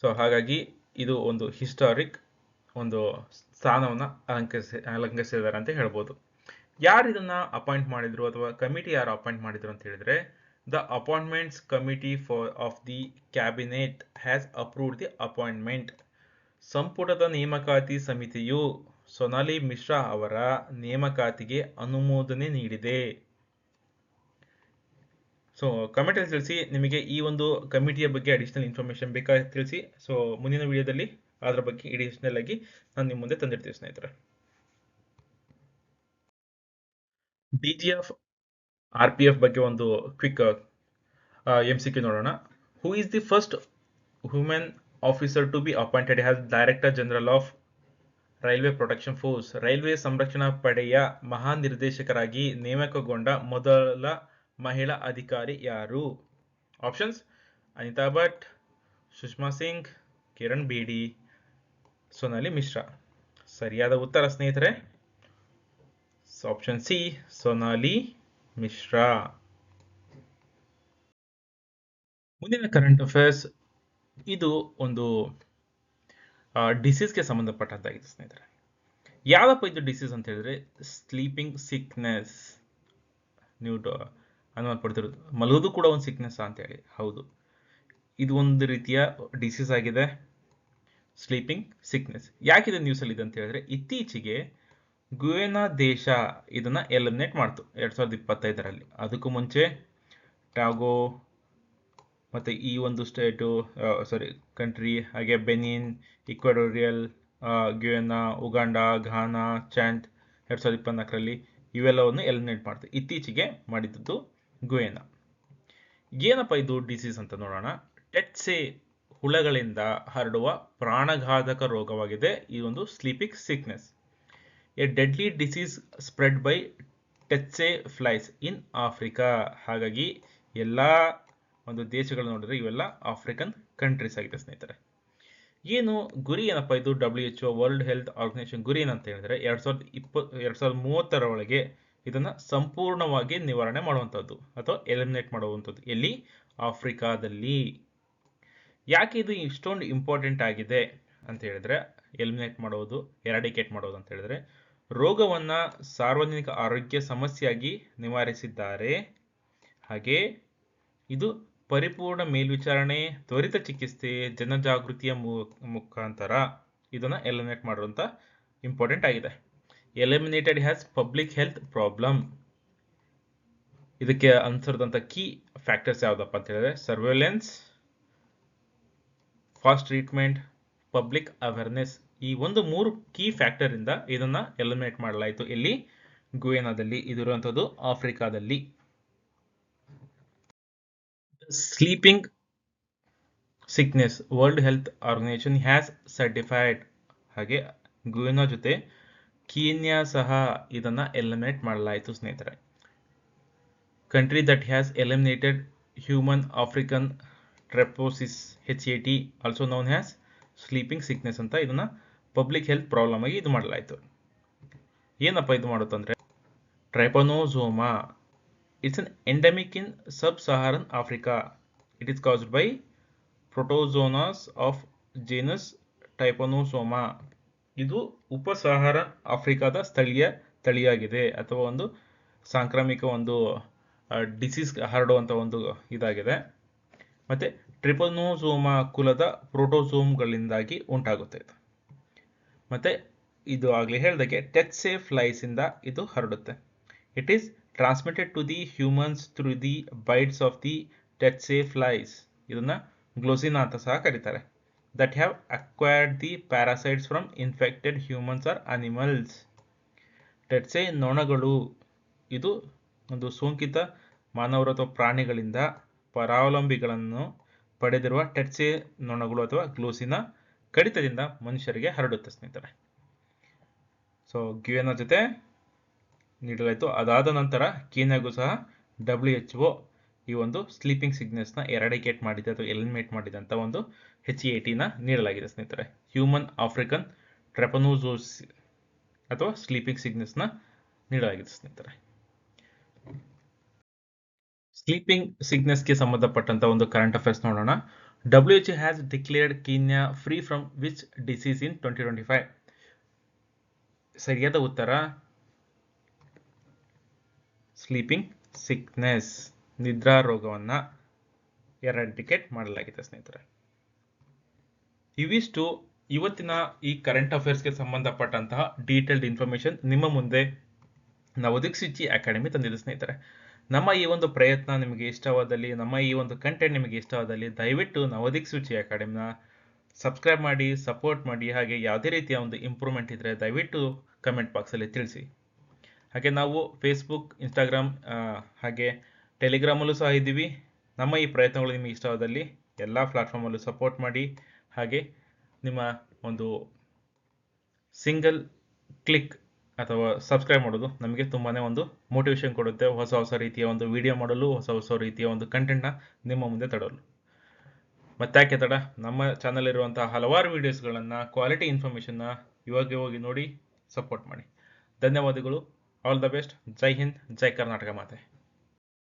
ಸೊ ಹಾಗಾಗಿ ಇದು ಒಂದು ಹಿಸ್ಟಾರಿಕ್ ಒಂದು ಸ್ಥಾನವನ್ನು ಅಲಂಕರಿಸಿದ್ದಾರೆ ಅಂತ ಹೇಳ್ಬೋದು. ಯಾರು ಇದನ್ನ ಅಪಾಯಿಂಟ್ ಮಾಡಿದ್ರು ಅಥವಾ ಕಮಿಟಿ ಯಾರು ಅಪಾಯಿಂಟ್ ಮಾಡಿದ್ರು ಅಂತ ಹೇಳಿದ್ರೆ, the appointments committee of the cabinet has approved the appointment. ಸಂಪುಟದ ನೇಮಕಾತಿ ಸಮಿತಿಯು ಸೊನಾಲಿ ಮಿಶ್ರಾ ಅವರ ನೇಮಕಾತಿಗೆ ಅನುಮೋದನೆ ನೀಡಿದೆ. ಸೊ ಕಮೆಂಟಲ್ಲಿ ತಿಳಿಸಿ, ನಿಮಗೆ ಈ ಒಂದು ಕಮಿಟಿಯ ಬಗ್ಗೆ ಅಡಿಷನಲ್ ಇನ್ಫಾರ್ಮೇಷನ್ ಬೇಕಾಗಿ ತಿಳಿಸಿ. ಸೊ ಮುಂದಿನ ವಿಡಿಯೋದಲ್ಲಿ ಅದರ ಬಗ್ಗೆ ಅಡಿಷನಲ್ ಆಗಿ ನಾನು ನಿಮ್ಮ ಮುಂದೆ ತಂದಿರ್ತೀವಿ ಸ್ನೇಹಿತರೆ. DG ಆಫ್ RPF ಬಗ್ಗೆ ಒಂದು ಕ್ವಿಕ್ MCQ ನೋಡೋಣ. Who is the first women officer to be appointed as director general of railway protection force? Railway ಸಂರಕ್ಷಣಾ ಪಡೆಯ ಮಹಾನಿರ್ದೇಶಕರಾಗಿ ನೇಮಕಗೊಂಡ ಮೊದಲ ಮಹಿಳಾ ಅಧಿಕಾರಿ ಯಾರು? ಆಪ್ಷನ್ಸ್: ಅನಿತಾ ಭಟ್, ಸುಷ್ಮಾ ಸಿಂಗ್, ಕಿರಣ್ ಬೇಡಿ, ಸೊನಾಲಿ ಮಿಶ್ರಾ. ಸರಿಯಾದ ಉತ್ತರ ಸ್ನೇಹಿತರೆ ಆಪ್ಷನ್ ಸಿ, ಸೊನಾಲಿ ಮಿಶ್ರಾ. ಮುಂದಿನ ಕರೆಂಟ್ ಅಫೇರ್ಸ್ ಇದು ಒಂದು ಡಿಸೀಸ್ಗೆ ಸಂಬಂಧಪಟ್ಟಂತಾಗಿದೆ ಸ್ನೇಹಿತರೆ. ಯಾವ್ದಪ್ಪ ಇದು ಡಿಸೀಸ್ ಅಂತ ಹೇಳಿದ್ರೆ, ಸ್ಲೀಪಿಂಗ್ ಸಿಕ್ನೆಸ್. ನೀವು ಅನುಮಾನ ಪಡ್ತಿರೋದು ಮಲಗೋದು ಕೂಡ ಒಂದು ಸಿಕ್ನೆಸ್ ಅಂತ ಹೇಳಿ. ಹೌದು, ಇದು ಒಂದು ರೀತಿಯ ಡಿಸೀಸ್ ಆಗಿದೆ, ಸ್ಲೀಪಿಂಗ್ ಸಿಕ್ನೆಸ್. ಯಾಕಿದೆ ನ್ಯೂಸಲ್ಲಿ ಇದೆ ಅಂತ ಹೇಳಿದ್ರೆ, ಇತ್ತೀಚೆಗೆ ಗುಯೆನಾ ದೇಶ ಇದನ್ನ ಎಲಿಮಿನೇಟ್ ಮಾಡ್ತು 2025ರಲ್ಲಿ. ಅದಕ್ಕೂ ಮುಂಚೆ ಟಾಗೋ, ಮತ್ತು ಈ ಒಂದು ಸ್ಟೇಟು ಕಂಟ್ರಿ, ಹಾಗೆ ಬೆನಿನ್, ಇಕ್ವೆಡೋರಿಯಲ್, ಗ್ಯುಯೆನಾ, ಉಗಾಂಡ, ಘಾನಾ, ಚಾಂತ್ 2024ರಲ್ಲಿ ಇವೆಲ್ಲವನ್ನು ಎಲಿಮಿನೇಟ್ ಮಾಡ್ತಾರೆ. ಇತ್ತೀಚೆಗೆ ಮಾಡಿದ್ದು ಗುಯೆನಾ. ಏನಪ್ಪ ಇದು ಡಿಸೀಸ್ ಅಂತ ನೋಡೋಣ. ಟೆಟ್ಸೆ ಹುಳಗಳಿಂದ ಹರಡುವ ಪ್ರಾಣಘಾತಕ ರೋಗವಾಗಿದೆ ಈ ಒಂದು sleeping sickness. A deadly disease spread by tsetse flies in Africa. ಹಾಗಾಗಿ ಎಲ್ಲ ಒಂದು ದೇಶಗಳು ನೋಡಿದ್ರೆ ಇವೆಲ್ಲ ಆಫ್ರಿಕನ್ ಕಂಟ್ರೀಸ್ ಆಗಿದೆ ಸ್ನೇಹಿತರೆ. ಏನು ಗುರಿ ಏನಪ್ಪ ಇದು WHO ವರ್ಲ್ಡ್ ಹೆಲ್ತ್ ಆರ್ಗನೈಸೇಷನ್ ಗುರಿ ಏನಂತ ಹೇಳಿದ್ರೆ 2030ರ ಒಳಗೆ ಇದನ್ನ ಸಂಪೂರ್ಣವಾಗಿ ನಿವಾರಣೆ ಮಾಡುವಂಥದ್ದು ಅಥವಾ ಎಲಿಮಿನೇಟ್ ಮಾಡುವಂಥದ್ದು. ಎಲ್ಲಿ? ಆಫ್ರಿಕಾದಲ್ಲಿ. ಯಾಕೆ ಇದು ಇಷ್ಟೊಂದು ಇಂಪಾರ್ಟೆಂಟ್ ಆಗಿದೆ ಅಂತ ಹೇಳಿದ್ರೆ, ಎಲಿಮಿನೇಟ್ ಮಾಡೋದು, ಎರಾಡಿಕೇಟ್ ಮಾಡೋದು ಅಂತ ಹೇಳಿದ್ರೆ, ರೋಗವನ್ನ ಸಾರ್ವಜನಿಕ ಆರೋಗ್ಯ ಸಮಸ್ಯೆಯಾಗಿ ನಿವಾರಿಸಿದ್ದಾರೆ. ಹಾಗೆ ಇದು ಪರಿಪೂರ್ಣ ಮೇಲ್ವಿಚಾರಣೆ, ತ್ವರಿತ ಚಿಕಿತ್ಸೆ, ಜನಜಾಗೃತಿಯ ಮುಖಾಂತರ ಇದನ್ನ ಎಲಿಮಿನೇಟ್ ಮಾಡುವಂತ ಇಂಪಾರ್ಟೆಂಟ್ ಆಗಿದೆ. Eliminated has public health problem. ಇದಕ್ಕೆ ಅನುಸರಿದಂತ ಕೀ ಫ್ಯಾಕ್ಟರ್ಸ್ ಯಾವ್ದಪ್ಪ ಅಂತ ಹೇಳಿದ್ರೆ surveillance, fast treatment, public awareness. ಈ ಒಂದು 3 ಕೀ ಫ್ಯಾಕ್ಟರ್ ಇಂದ ಇದನ್ನ ಎಲಿಮಿನೇಟ್ ಮಾಡಲಾಯಿತು. ಎಲ್ಲಿ? ಗುಯೆನಾದಲ್ಲಿ. ಇದಿರುವಂತದ್ದು ಆಫ್ರಿಕಾದಲ್ಲಿ. Sleeping sickness World Health Organisation has certified. ಹಾಗೆ ಗುಯೆನಾ ಜೊತೆ ಕೀನ್ಯಾ ಸಹ ಇದನ್ನ ಎಲಿಮಿನೇಟ್ ಮಾಡಲಾಯಿತು ಸ್ನೇಹಿತರೆ. Country that has eliminated human African trypanosomiasis HAT also known has sleeping sickness ಅಂತ ಇದನ್ನ ಪಬ್ಲಿಕ್ ಹೆಲ್ತ್ ಪ್ರಾಬ್ಲಮ್ ಆಗಿ ಇದು ಮಾಡಲಾಯಿತು. ಏನಪ್ಪ ಇದು ಮಾಡುತ್ತಂದ್ರೆ trypanosoma. It's an endemic in sub Saharan Africa. It is caused by protozoans of genus trypanosoma. ಇದು ಉಪಸಹಾರ ಆಫ್ರಿಕಾದ ಸ್ಥಳೀಯ ತಳಿಯಾಗಿದೆ ಅಥವಾ ಒಂದು ಸಾಂಕ್ರಾಮಿಕ ಒಂದು ಡಿಸೀಸ್ ಹರಡುವಂತ ಒಂದು ಇದಾಗಿದೆ. ಮತ್ತೆ ಟ್ರಿಪನೋಸೋಮಾ ಕುಲದ ಪ್ರೋಟೋಸೋಮ್ಗಳಿಂದಾಗಿ ಉಂಟಾಗುತ್ತೆ. ಮತ್ತೆ ಇದು ಆಗ್ಲೇ ಹೇಳಿದಾಗೆ ಟೆಟ್ಸೆ ಫ್ಲೈಸ್ ಇಂದ ಇದು ಹರಡುತ್ತೆ. It is transmitted to the humans through the bites of the tsetse flies. ಇದನ್ನ ಗ್ಲೋಸಿನಾ ಅಂತ ಸಹ ಕರೀತಾರೆ. That have acquired the parasites from infected humans or animals. Tsetse ನೊಣಗಳು ಇದು ಒಂದು ಸೋಂಕಿತ ಮಾನವರು ಅಥವಾ ಪ್ರಾಣಿಗಳಿಂದ ಪರಾವಲಂಬಿಗಳನ್ನು ಪಡೆದಿರುವ ಟೆಟ್ಸೆ ನೊಣಗಳು ಅಥವಾ ಗ್ಲೋಸಿನಾ ಕಡಿತದಿಂದ ಮನುಷ್ಯರಿಗೆ ಹರಡುತ್ತೆ ಸ್ನೇಹಿತರೆ. ಸೊ ಗ್ಯುಯೆನಾ ಜೊತೆ ನೀಡಲಾಯಿತು. ಅದಾದ ನಂತರ ಕೀನ್ಯಾಗೂ ಸಹ WHO ಈ ಒಂದು ಸ್ಲೀಪಿಂಗ್ ಸಿಕ್ನೆಸ್ ನ ಎರಾಡಿಕೇಟ್ ಮಾಡಿದೆ ಅಥವಾ ಎಲಿಮಿನೇಟ್ ಮಾಡಿದೆ ಅಂತ ಒಂದು HAT ನ ನೀಡಲಾಗಿದೆ ಸ್ನೇಹಿತರೆ. ಹ್ಯೂಮನ್ ಆಫ್ರಿಕನ್ ಟ್ರೆಪನೋಸೋಸಿಸ್ ಅಥವಾ ಸ್ಲೀಪಿಂಗ್ ಸಿಕ್ನೆಸ್ ನ ನೀಡಲಾಗಿದೆ ಸ್ನೇಹಿತರೆ. ಸ್ಲೀಪಿಂಗ್ ಸಿಕ್ನೆಸ್ ಗೆ ಸಂಬಂಧಪಟ್ಟಂತ ಒಂದು ಕರೆಂಟ್ ಅಫೇರ್ಸ್ ನೋಡೋಣ. WHO has declared Kenya free from which disease in 2025? ಸರಿಯಾದ ಉತ್ತರ ಸ್ಲೀಪಿಂಗ್ ಸಿಕ್ನೆಸ್, ನಿದ್ರಾ ರೋಗವನ್ನ ಎರಾಡಿಕೇಟ್ ಮಾಡಲಾಗಿದೆ ಸ್ನೇಹಿತರೆ. ಇವಿಷ್ಟು ಇವತ್ತಿನ ಈ ಕರೆಂಟ್ ಅಫೇರ್ಸ್ಗೆ ಸಂಬಂಧಪಟ್ಟಂತಹ ಡೀಟೇಲ್ಡ್ ಇನ್ಫಾರ್ಮೇಶನ್ ನಿಮ್ಮ ಮುಂದೆ ನವೋದಿಕ್ ಸ್ವಿಚಿ ಅಕಾಡೆಮಿ ತಂದಿದೆ ಸ್ನೇಹಿತರೆ. ನಮ್ಮ ಈ ಒಂದು ಪ್ರಯತ್ನ ನಿಮಗೆ ಇಷ್ಟವಾದಲ್ಲಿ, ನಮ್ಮ ಈ ಒಂದು ಕಂಟೆಂಟ್ ನಿಮಗೆ ಇಷ್ಟವಾದಲ್ಲಿ ದಯವಿಟ್ಟು ನವೋದಿಕ್ ಸ್ವಿಚಿ ಅಕಾಡೆಮಿನ ಸಬ್ಸ್ಕ್ರೈಬ್ ಮಾಡಿ, ಸಪೋರ್ಟ್ ಮಾಡಿ. ಹಾಗೆ ಯಾವುದೇ ರೀತಿಯ ಒಂದು ಇಂಪ್ರೂವ್ಮೆಂಟ್ ಇದ್ರೆ ದಯವಿಟ್ಟು ಕಮೆಂಟ್ ಬಾಕ್ಸಲ್ಲಿ ತಿಳಿಸಿ. ಹಾಗೆ ನಾವು ಫೇಸ್ಬುಕ್, ಇನ್ಸ್ಟಾಗ್ರಾಮ್ ಹಾಗೆ ಟೆಲಿಗ್ರಾಮಲ್ಲೂ ಸಹ ಇದ್ದೀವಿ. ನಮ್ಮ ಈ ಪ್ರಯತ್ನಗಳು ನಿಮಗೆ ಇಷ್ಟವಾದಲ್ಲಿ ಎಲ್ಲ ಪ್ಲಾಟ್ಫಾರ್ಮಲ್ಲೂ ಸಪೋರ್ಟ್ ಮಾಡಿ. ಹಾಗೆ ನಿಮ್ಮ ಒಂದು ಸಿಂಗಲ್ ಕ್ಲಿಕ್ ಅಥವಾ ಸಬ್ಸ್ಕ್ರೈಬ್ ಮಾಡೋದು ನಮಗೆ ತುಂಬಾನೇ ಒಂದು ಮೋಟಿವೇಶನ್ ಕೊಡುತ್ತೆ, ಹೊಸ ರೀತಿಯ ಒಂದು ವಿಡಿಯೋ ಮಾಡಲು, ಹೊಸ ರೀತಿಯ ಒಂದು ಕಂಟೆಂಟ್ನ ನಿಮ್ಮ ಮುಂದೆ ತರಲು. ಮತ್ತಾಕೆ ತಡ, ನಮ್ಮ ಚಾನಲ್ ಇರುವಂತಹ ಹಲವಾರು ವಿಡಿಯೋಸ್ಗಳನ್ನು, ಕ್ವಾಲಿಟಿ ಇನ್ಫಾರ್ಮೇಷನ್ನ ಇವಾಗ ಹೋಗಿ ನೋಡಿ ಸಪೋರ್ಟ್ ಮಾಡಿ. ಧನ್ಯವಾದಗಳು. All the best. Jai Hind, Jai Karnataka ಮಾತೆ.